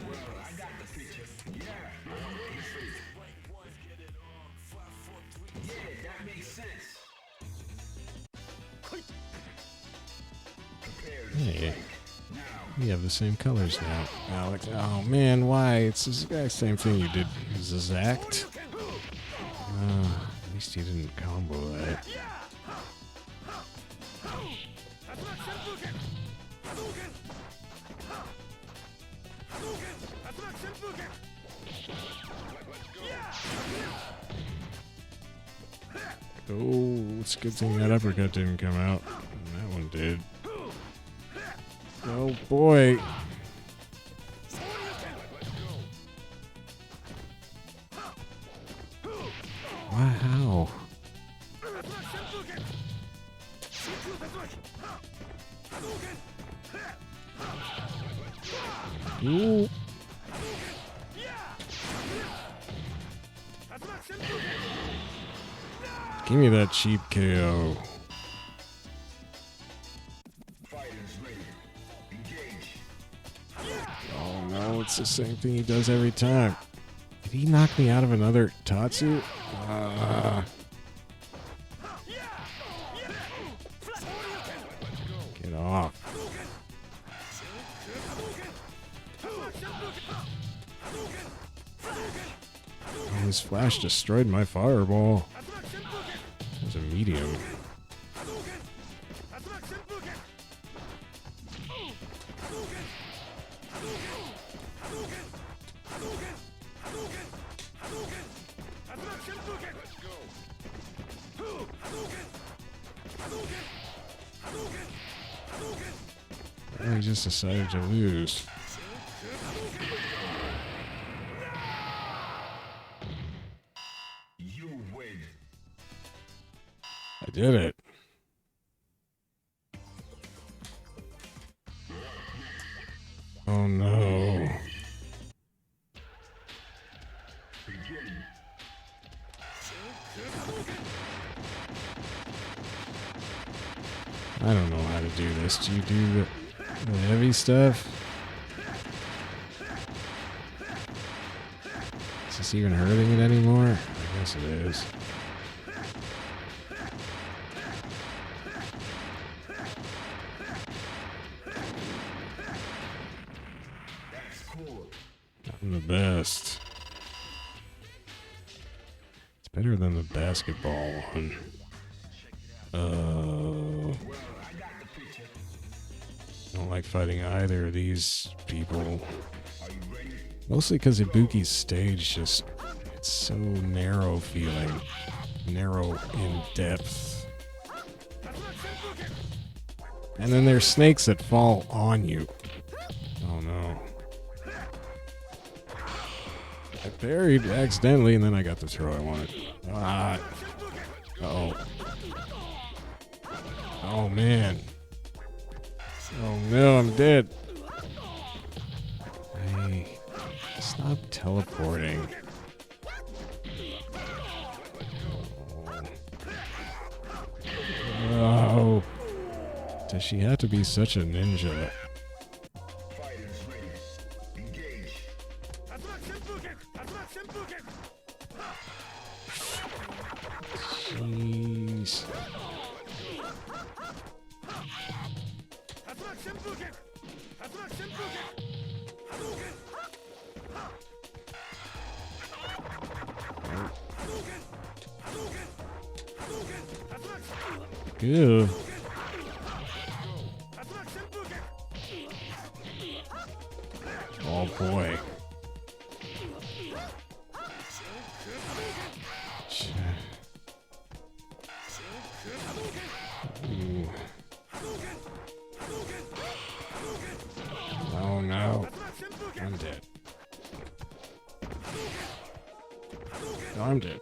A: Hey, we have the same colors now, Alex. Oh man, why? It's the exact same thing you did. Zazact. At least you didn't combo that. Oh, it's a good thing that uppercut didn't come out. That one did. Oh boy. Wow. Ooh. Give me that cheap KO. Oh no, it's the same thing he does every time. Did he knock me out of another Tatsu? Get off. Oh, his flash destroyed my fireball. It was a medium. Oh, he just decided to lose. I did it. Oh no. I don't know how to do this. Do you do the heavy stuff? Is this even hurting it anymore? I guess it is. I'm the best. It's better than the basketball one. I don't like fighting either of these people. Mostly because Ibuki's stage just, it's so narrow feeling. Narrow in depth. And then there's snakes that fall on you. Oh no. I parried accidentally and then I got the throw I wanted. Ah. Uh-oh. Oh man. Oh no, I'm dead. Hey, stop teleporting. Oh. Does she have to be such a ninja? Jeez. Ew. Oh boy. Ooh. Oh no. I'm dead. No, I'm dead.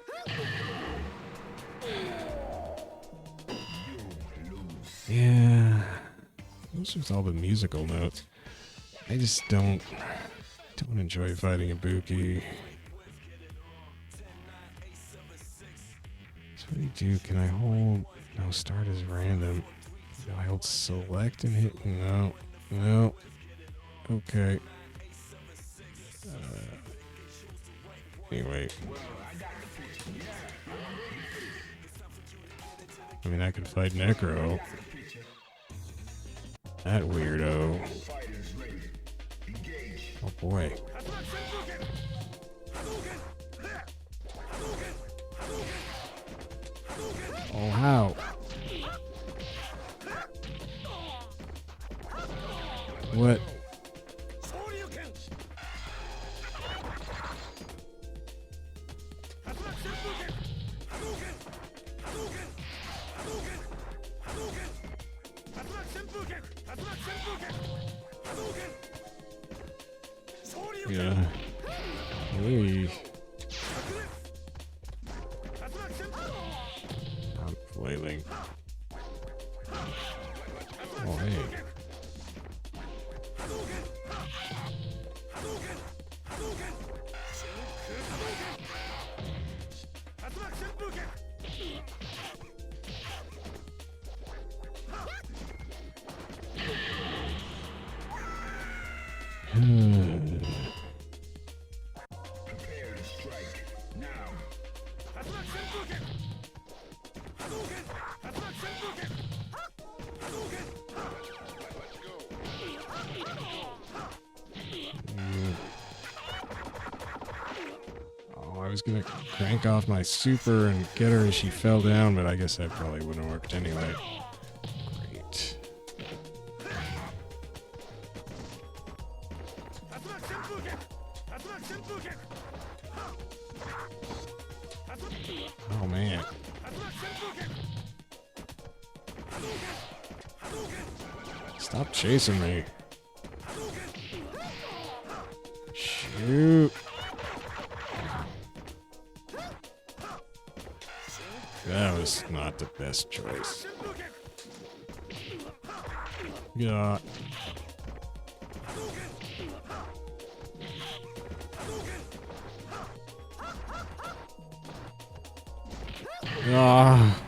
A: Yeah. What's with all the musical notes? I just don't enjoy fighting Ibuki. What do you do? Can I hold? No, start is random. Do I hold select and hit? No. No. Okay. Anyway. I mean, I can fight Necro. That weirdo. Oh boy. Oh, how? What? Yeah. Hey. I'm flailing. Oh, hey.
B: Prepare to strike now.
A: Oh, I was gonna crank off my super and get her as she fell down, but I guess that probably wouldn't have worked anyway. Great. Oh man. Stop chasing me. Shoot. That was not the best choice. Yeah. Ah.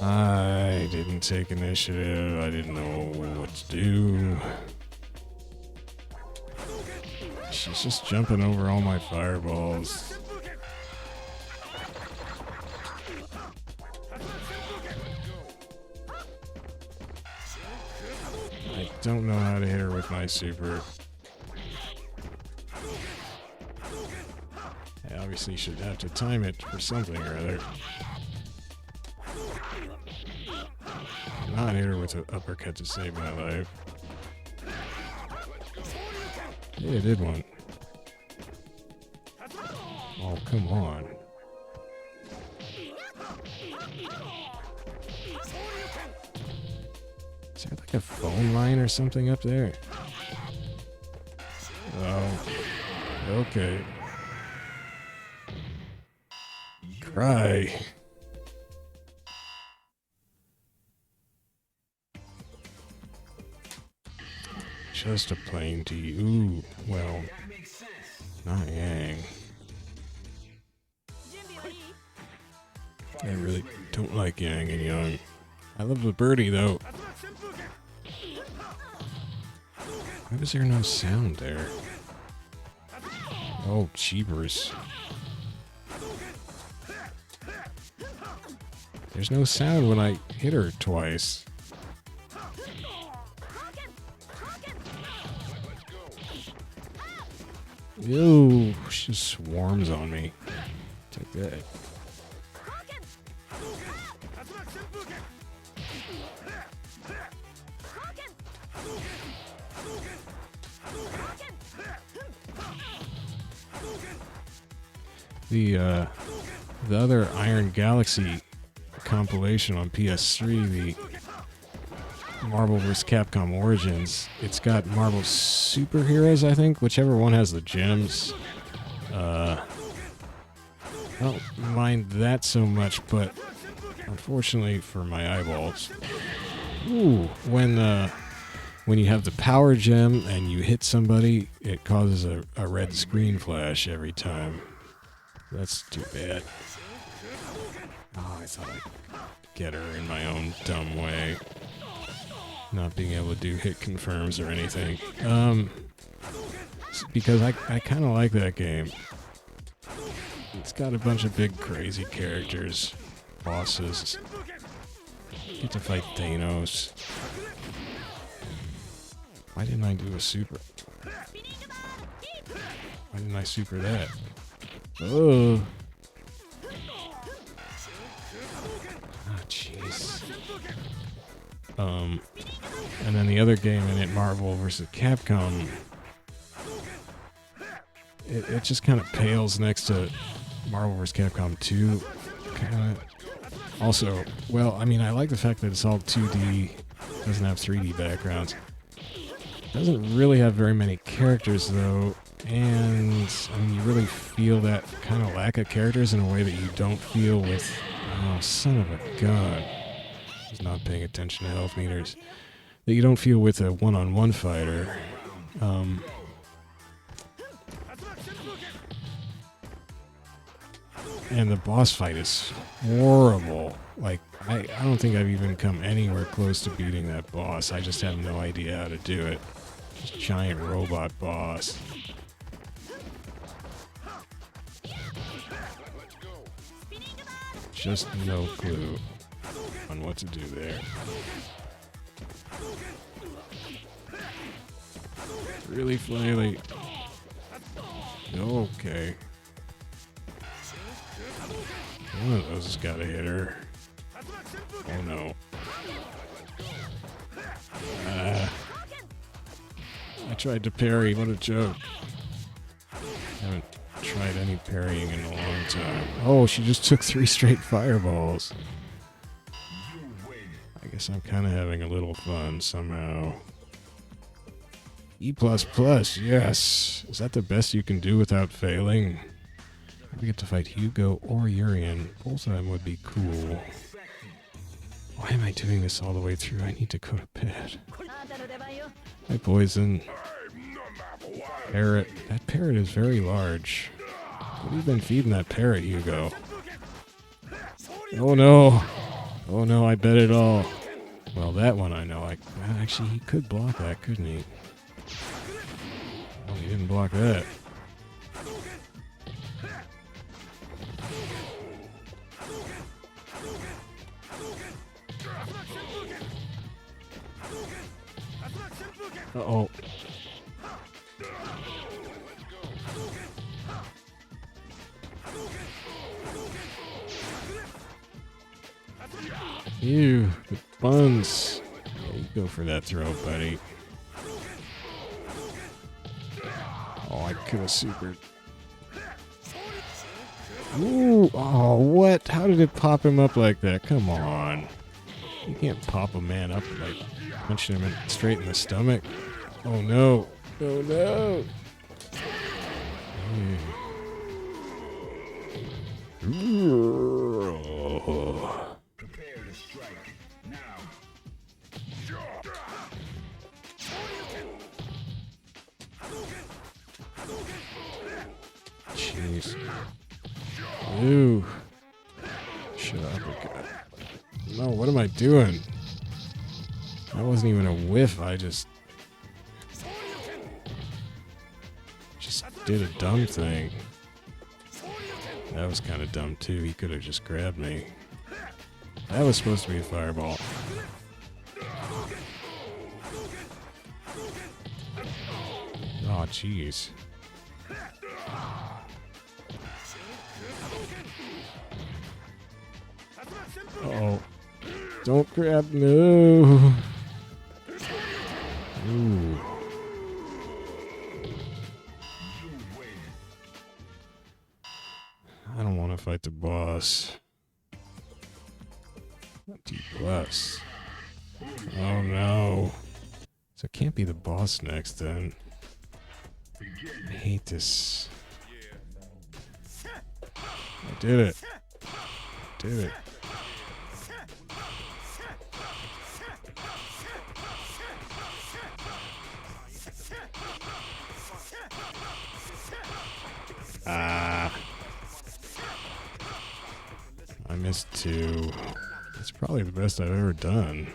A: I didn't take initiative. I didn't know what to do. She's just jumping over all my fireballs. I don't know how to hit her with my super. I obviously should have to time it for something or other. Not hit her with an uppercut to save my life. Yeah, I did one. Oh, come on. Is there like a phone line or something up there? Oh. Okay. Cry. Just a plain tea. Ooh, well, not Yang. I really don't like Yang and Young. I love the birdie though. Why was there no sound there? Oh, cheapers. There's no sound when I hit her twice. Ew, she just swarms on me. Take that. The other Iron Galaxy compilation on PS3, the Marvel vs. Capcom Origins, it's got Marvel Superheroes, I think, whichever one has the gems. I don't mind that so much, but unfortunately for my eyeballs, ooh, when you have the power gem and you hit somebody, it causes a red screen flash every time. That's too bad. Oh, I thought I'd get her in my own dumb way. Not being able to do hit confirms or anything. Because I kind of like that game. It's got a bunch of big crazy characters, bosses. Get to fight Thanos. Why didn't I do a super? Why didn't I super that? Oh. Ah, jeez. And then the other game in it, Marvel vs. Capcom, it just kind of pales next to Marvel vs. Capcom 2. Kind of. Also, well, I mean, I like the fact that it's all 2D, doesn't have 3D backgrounds. Doesn't really have very many characters, though, and I mean, you really feel that kind of lack of characters in a way that you don't feel with... Oh, son of a gun. I was not paying attention to health meters. That you don't feel with a one-on-one fighter. And the boss fight is horrible. Like, I don't think I've even come anywhere close to beating that boss. I just have no idea how to do it. Just giant robot boss. Just no clue on what to do there. Really flaily. Okay. One of those has got to hit her. Oh no. I tried to parry. What a joke. Haven't tried any parrying in a long time. Oh, she just took 3 straight fireballs. I guess I'm kind of having a little fun somehow. E++, yes. Is that the best you can do without failing? We get to fight Hugo or Urien. Both of them would be cool. Why am I doing this all the way through? I need to go to bed. Hi, Poison. Parrot. That parrot is very large. What have you been feeding that parrot, Hugo? Oh no! Oh no, I bet it all. Well, that one I know. Actually, he could block that, couldn't he? Oh, he didn't block that. Uh-oh. Ew, the buns. Yeah, you go for that throw, buddy. Oh, I could have supered. Ooh, oh, what? How did it pop him up like that? Come on. You can't pop a man up like punching him straight in the stomach. Oh no. Oh no. Oh.
B: Prepare to strike now.
A: Jeez. Ew. Shut up, God. No, what am I doing? That wasn't even a whiff. I just did a dumb thing. That was kind of dumb too. He could have just grabbed me. That was supposed to be a fireball. Oh, jeez. Uh-oh. Don't grab. No. Ooh. I don't want to fight the boss. D+. Oh no. So it can't be the boss next then. I hate this. I did it. Did it. missed 2. That's probably the best I've ever done.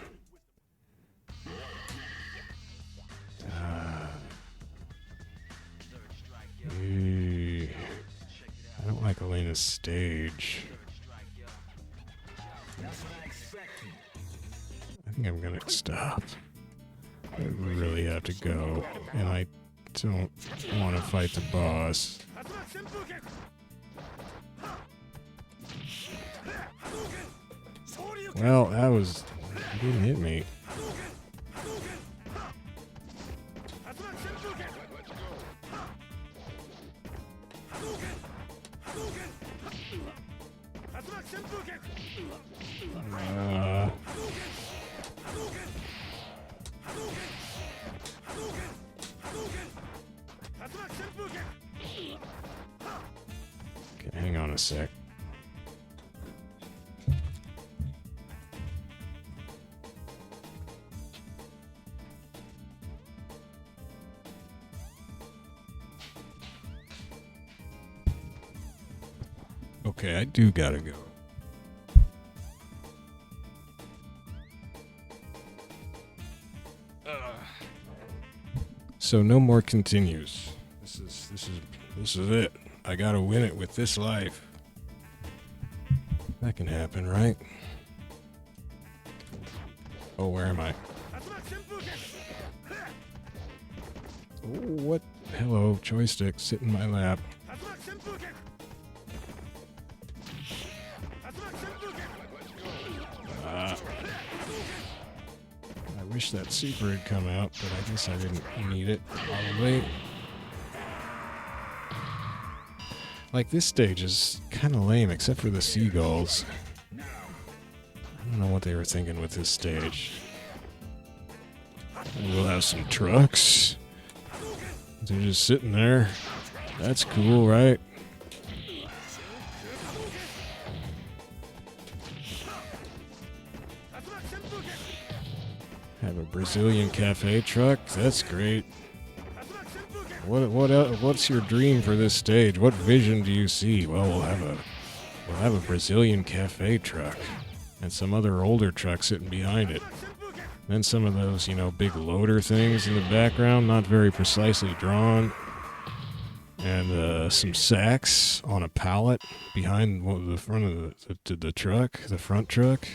A: I don't like Elena's stage. I think I'm gonna stop. I really have to go, and I don't want to fight the boss. Well, that was... It didn't hit me. Okay, hang on a sec. Okay, I do gotta go. So no more continues. This is it. I gotta win it with this life. That can happen, right? Oh, where am I? Oh, what? Hello, joystick, sit in my lap. I wish that super had come out, but I guess I didn't need it, probably. Like, this stage is kind of lame, except for the seagulls. I don't know what they were thinking with this stage. We'll have some trucks. They're just sitting there. That's cool, right? Have a Brazilian cafe truck. That's great. What's your dream for this stage? What vision do you see? Well, we'll have a Brazilian cafe truck and some other older truck sitting behind it. Then some of those, big loader things in the background, not very precisely drawn. And some sacks on a pallet behind the front of the truck, the front truck.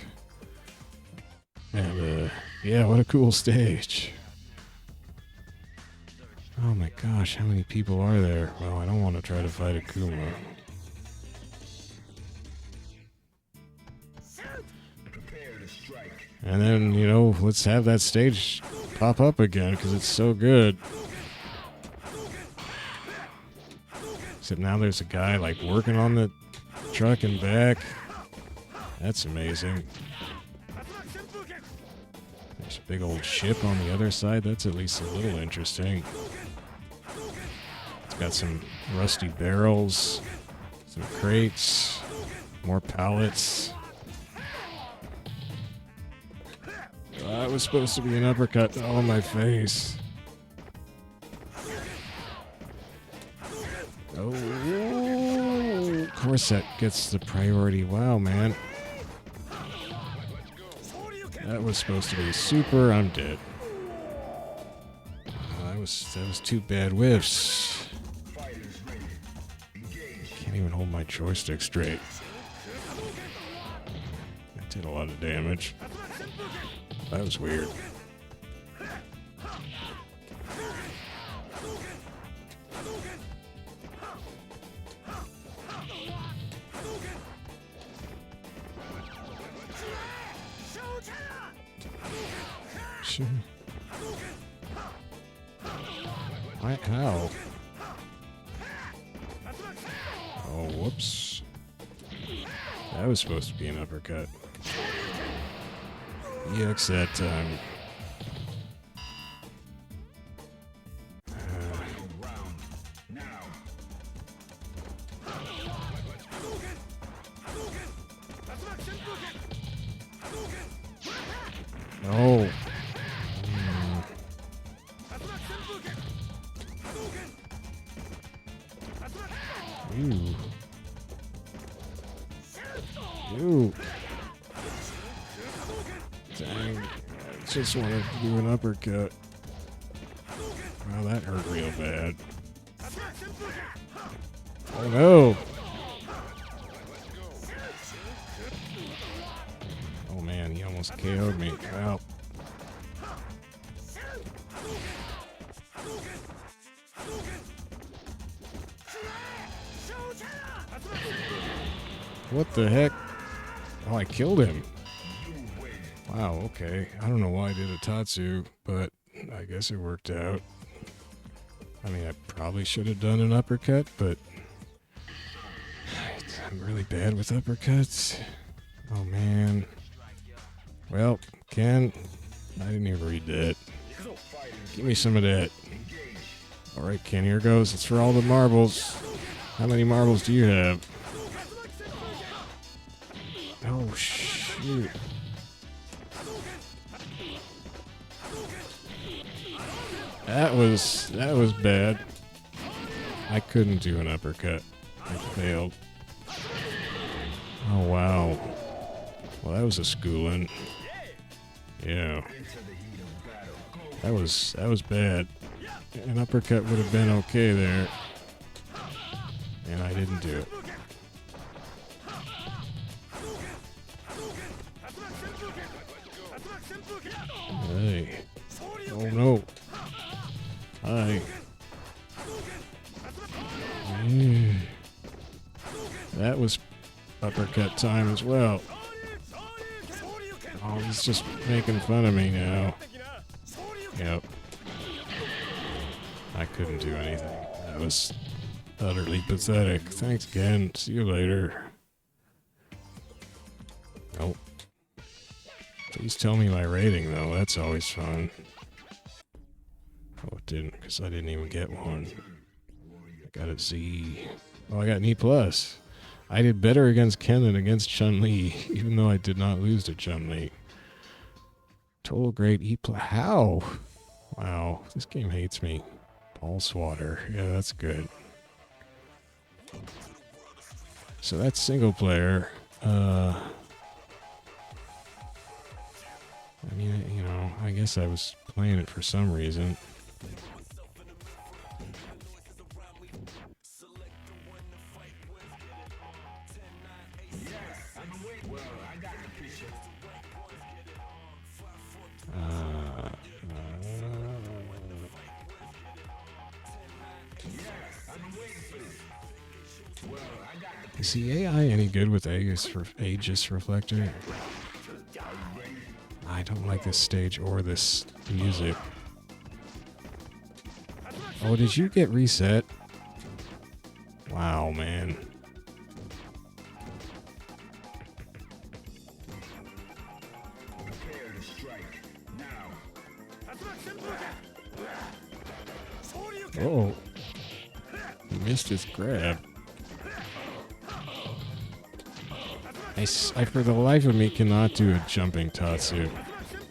A: And yeah, what a cool stage. Oh my gosh, how many people are there? Well, I don't want to try to fight Akuma. And then, let's have that stage pop up again, because it's so good. Except now there's a guy, working on the truck and back. That's amazing. There's a big old ship on the other side. That's at least a little interesting. It's got some rusty barrels, some crates, more pallets. That was supposed to be an uppercut on my face. Oh, of course that gets the priority. Wow, man. That was supposed to be super. I'm dead. That was 2 bad whiffs. Can't even hold my joystick straight. That did a lot of damage. That was weird. How? Oh, whoops. That was supposed to be an uppercut. EX that time. Oh. Ooh. Ew. Dang. I just wanted to do an uppercut. Wow, that hurt real bad. Oh no! Oh man, he almost KO'd me. Wow. What the heck? Oh, I killed him. Wow, okay. I don't know why I did a Tatsu, but I guess it worked out. I mean, I probably should have done an uppercut, but I'm really bad with uppercuts. Oh, man. Well, Ken, I didn't even read that. Give me some of that. All right, Ken, here goes. It's for all the marbles. How many marbles do you have? Oh, shoot. That was bad. I couldn't do an uppercut. I failed. Oh, wow. Well, that was a schooling. Yeah. That was bad. An uppercut would have been okay there. And I didn't do it. Hey. Oh no. Hi. That was uppercut time as well. Oh, he's just making fun of me now. Yep. I couldn't do anything. That was utterly pathetic. Thanks again. See you later. Nope. Please tell me my rating, though. That's always fun. Oh, it didn't, because I didn't even get one. I got a Z. Oh, I got an E+. I did better against Ken than against Chun-Li, even though I did not lose to Chun-Li. Total grade E+. How? Wow, this game hates me. Paul Swatter. Yeah, that's good. So that's single player. I mean, you know, I guess I was playing it for some reason. Is the AI any good with Aegis Reflector? I don't like this stage or this music. Oh, did you get reset? Wow, man. Oh, he missed his grab. I for the life of me cannot do a jumping Tatsu.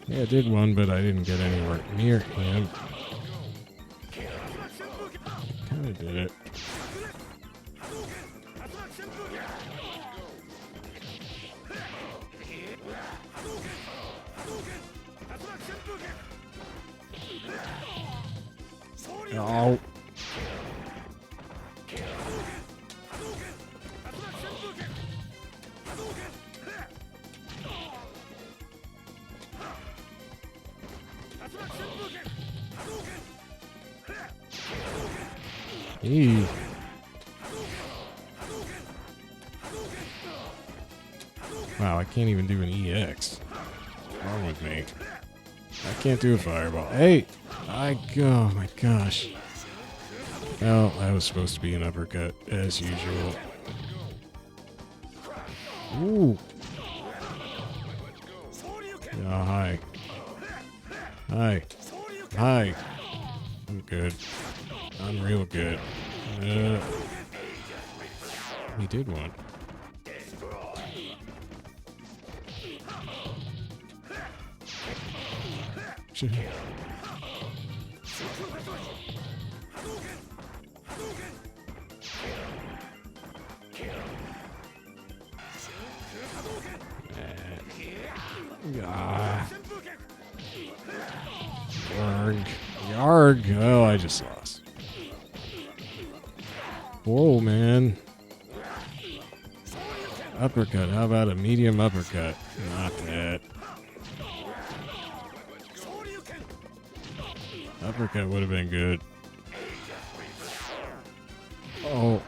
A: Yeah, I did one, but I didn't get anywhere near him. Kinda did it. Oh. Eee. Wow, I can't even do an EX. What's wrong with me? I can't do a fireball. Hey! Oh my gosh. Well, that was supposed to be an uppercut, as usual. Ooh! Oh, hi. Hi. Hi. I'm good. I'm real good. We did one. Ah. Yarg. Yarg. Oh, I just lost. Whoa, man. Uppercut. How about a medium uppercut? Not that. Uppercut would have been good. Oh.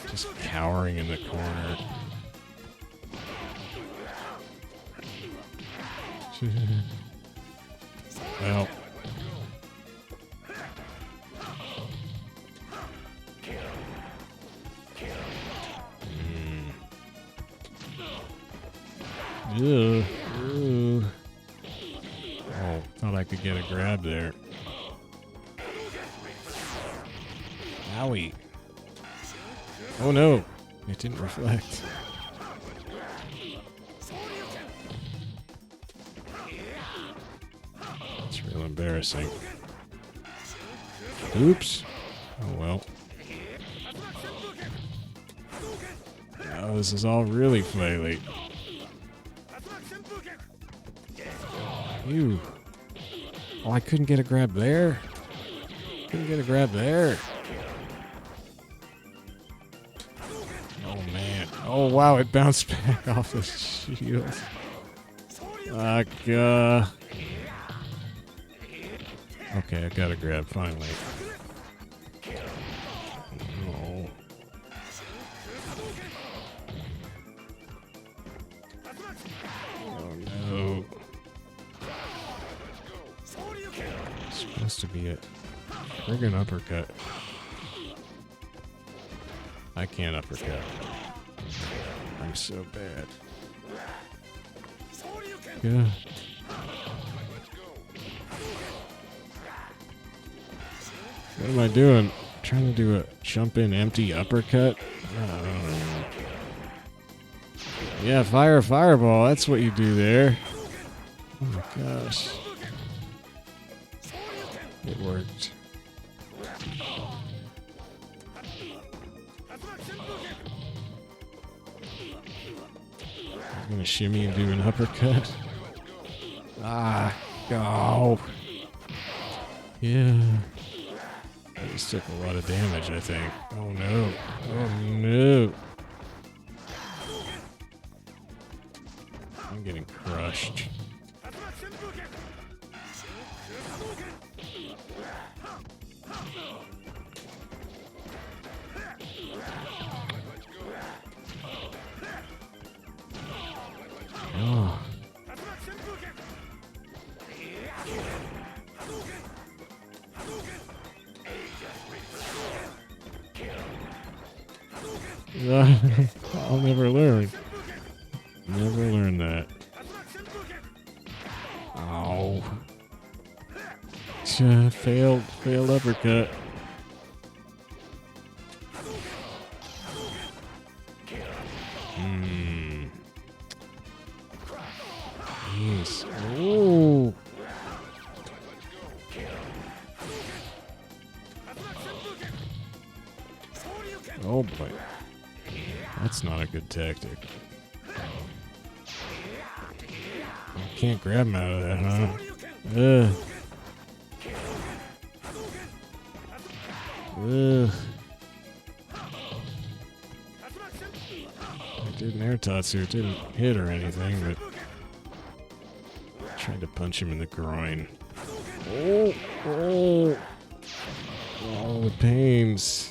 A: Just cowering in the corner. Well. Ew. Ew. Oh, thought I could get a grab there. Owie. Oh no, it didn't reflect. It's real embarrassing. Oops. Oh well. Oh, this is all really flaily. Ew. Oh, I couldn't get a grab there. Couldn't get a grab there. Oh, man. Oh, wow. It bounced back off the shield. Okay, I got a grab finally. Oh. Oh, no. Supposed to be a friggin' uppercut. I can't uppercut. I'm so bad. Yeah. What am I doing? Trying to do a jump in empty uppercut? Yeah, fire a fireball. That's what you do there. Oh my gosh. It worked. I'm gonna shimmy and do an uppercut. Ah, go. Yeah. I just took a lot of damage, I think. Oh no. Oh no. I'm getting crushed. Oh. I'll never learn. Never learn that. Ow. Failed uppercut. Jeez. Ooh. Oh boy. That's not a good tactic. I can't grab him out of that, huh? Ugh. Ugh. I did an air tatsu. It didn't hit or anything, but I tried to punch him in the groin. Oh, oh, oh, the pains.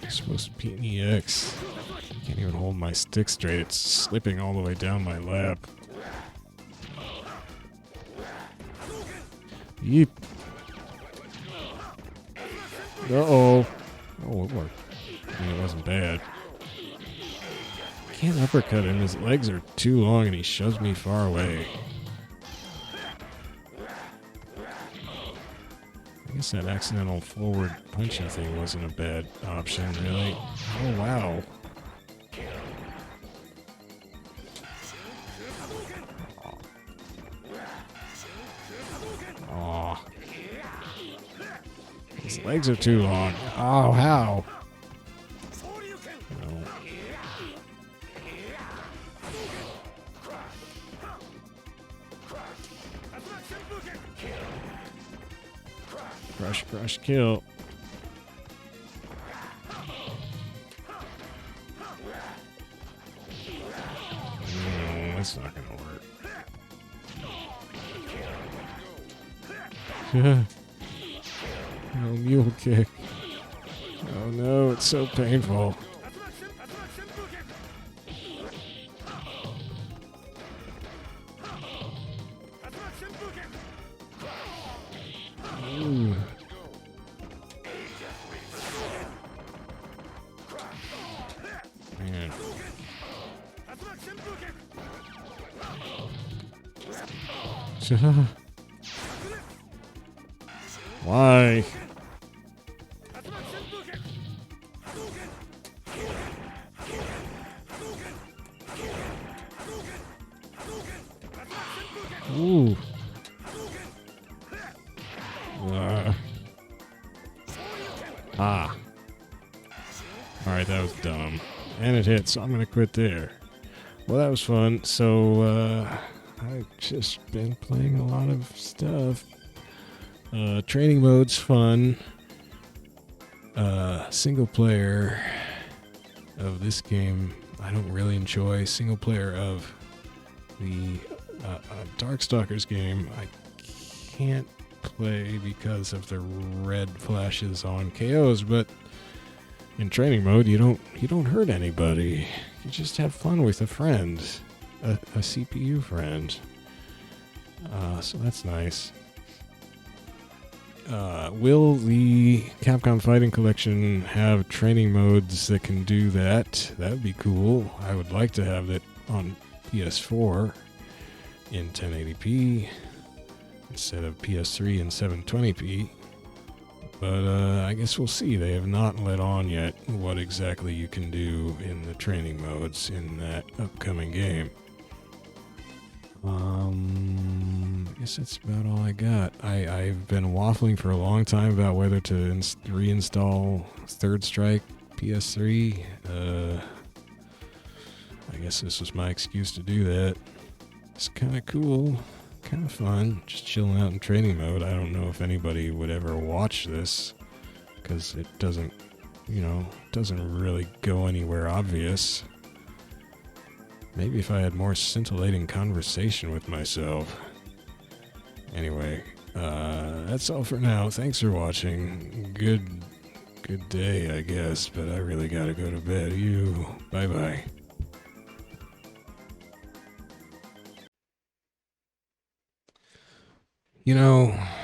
A: It's supposed to be an EX. Can't even hold my stick straight. It's slipping all the way down my lap. Yeep. Uh-oh. Oh, it worked. I mean, it wasn't bad. I can't uppercut him. His legs are too long and he shoves me far away. I guess that accidental forward punching thing wasn't a bad option, really. Oh, wow. Aw. His legs are too long. Oh, how? No. Crush, crush, kill. No, that's not gonna work. No, mule kick. Oh no, it's so painful. Ooh. Man. Why? Ooh. Ah. Alright, that was dumb. And it hit, so I'm gonna quit there. Well, that was fun. So, I've just been playing a lot of stuff. Training mode's fun. Single player of this game, I don't really enjoy. Single player of the Darkstalkers game, I can't play because of the red flashes on KOs, but in training mode you don't hurt anybody. You just have fun with a friend, a CPU friend. So that's nice. Will the Capcom Fighting Collection have training modes that can do that? That would be cool. I would like to have that on PS4 in 1080p instead of PS3 in 720p. But I guess we'll see. They have not let on yet what exactly you can do in the training modes in that upcoming game. I guess that's about all I got. I've been waffling for a long time about whether to reinstall Third Strike PS3. I guess this was my excuse to do that. It's kind of cool, kind of fun, just chilling out in training mode. I don't know if anybody would ever watch this, because it doesn't really go anywhere obvious. Maybe if I had more scintillating conversation with myself. Anyway, that's all for now. Thanks for watching. Good day, I guess, but I really gotta go to bed. Bye-bye.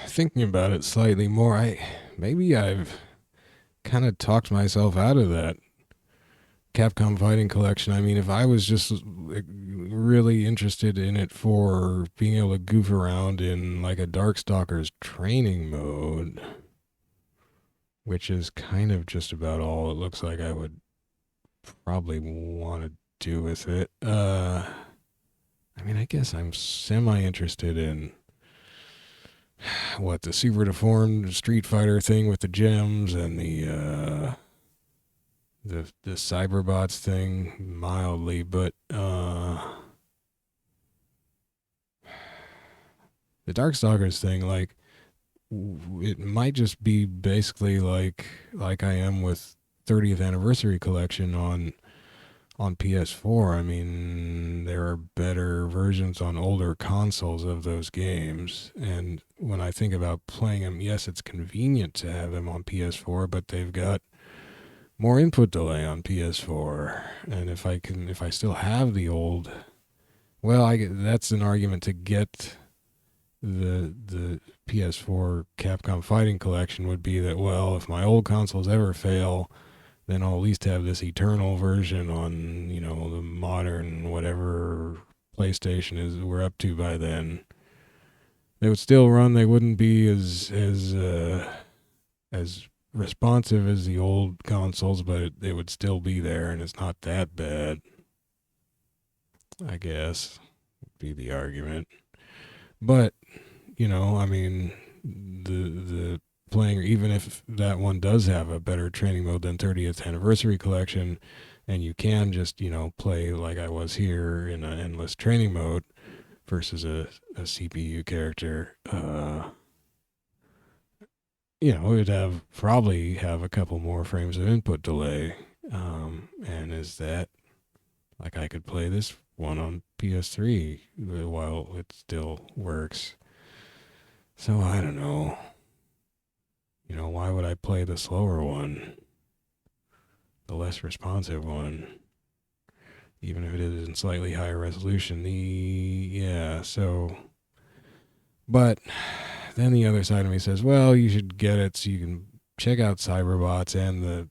A: Thinking about it slightly more, maybe I've kind of talked myself out of that Capcom Fighting Collection. I mean, if I was just really interested in it for being able to goof around in like a Darkstalkers training mode, which is kind of just about all it looks like I would probably want to do with it. I mean, I guess I'm semi-interested in the super deformed Street Fighter thing with the gems and the Cyberbots thing mildly, but the Darkstalkers thing, like, it might just be basically like I am with 30th Anniversary Collection on PS4. I mean, there are better versions on older consoles of those games, and when I think about playing them, yes, it's convenient to have them on PS4, but they've got more input delay on PS4, and if I still have the old, that's an argument to get the PS4 Capcom Fighting Collection would be that, well, if my old consoles ever fail, then I'll at least have this eternal version on, the modern whatever PlayStation is we're up to by then. They would still run. They wouldn't be as responsive as the old consoles, but they would still be there, and it's not that bad, I guess, would be the argument. But, I mean, the playing, even if that one does have a better training mode than 30th Anniversary Collection, and you can just, play like I was here in an endless training mode versus a CPU character, it'd probably have a couple more frames of input delay. And is that, like, I could play this one on PS3 while it still works. So I don't know. Why would I play the slower one? The less responsive one? Even if it is in slightly higher resolution. But then the other side of me says, well, you should get it so you can check out Cyberbots and the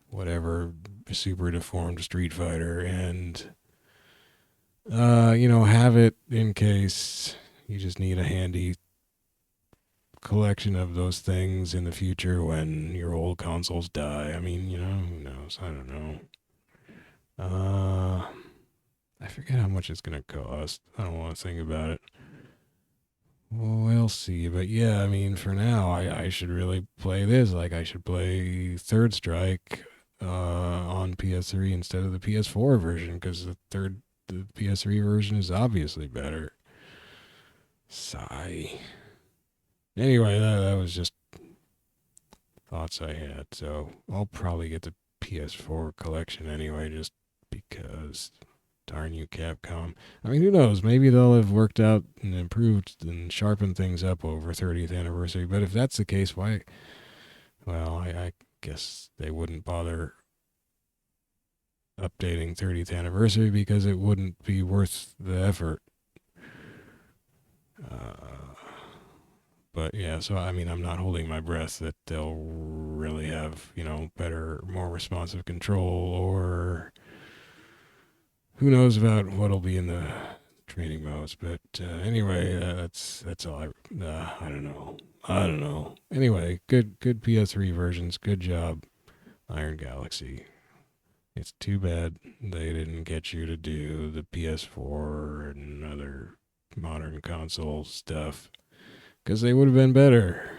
A: whatever super deformed Street Fighter and, have it in case you just need a handy collection of those things in the future when your old consoles die. I mean, who knows? I don't know. I forget how much it's going to cost. I don't want to think about it. Well, we'll see. But yeah, I mean, for now, I should really play this. Like, I should play Third Strike on PS3 instead of the PS4 version, because the PS3 version is obviously better. Sigh. Anyway, that was just thoughts I had. So I'll probably get the PS4 collection anyway, just because. Darn you, Capcom. I mean, who knows? Maybe they'll have worked out and improved and sharpened things up over 30th anniversary. But if that's the case, why? Well, I guess they wouldn't bother updating 30th anniversary because it wouldn't be worth the effort. But yeah, so I mean, I'm not holding my breath that they'll really have, better, more responsive control, or who knows about what'll be in the training modes. But anyway, that's all. I don't know. Anyway, good PS3 versions. Good job, Iron Galaxy. It's too bad they didn't get you to do the PS4 and other modern console stuff, because they would have been better.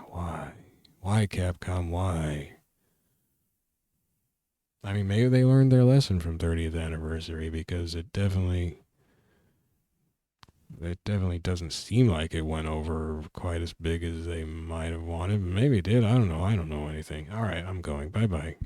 A: Why? Why, Capcom? Why? I mean, maybe they learned their lesson from 30th anniversary, because it definitely doesn't seem like it went over quite as big as they might have wanted. Maybe it did. I don't know. I don't know anything. All right, I'm going. Bye-bye.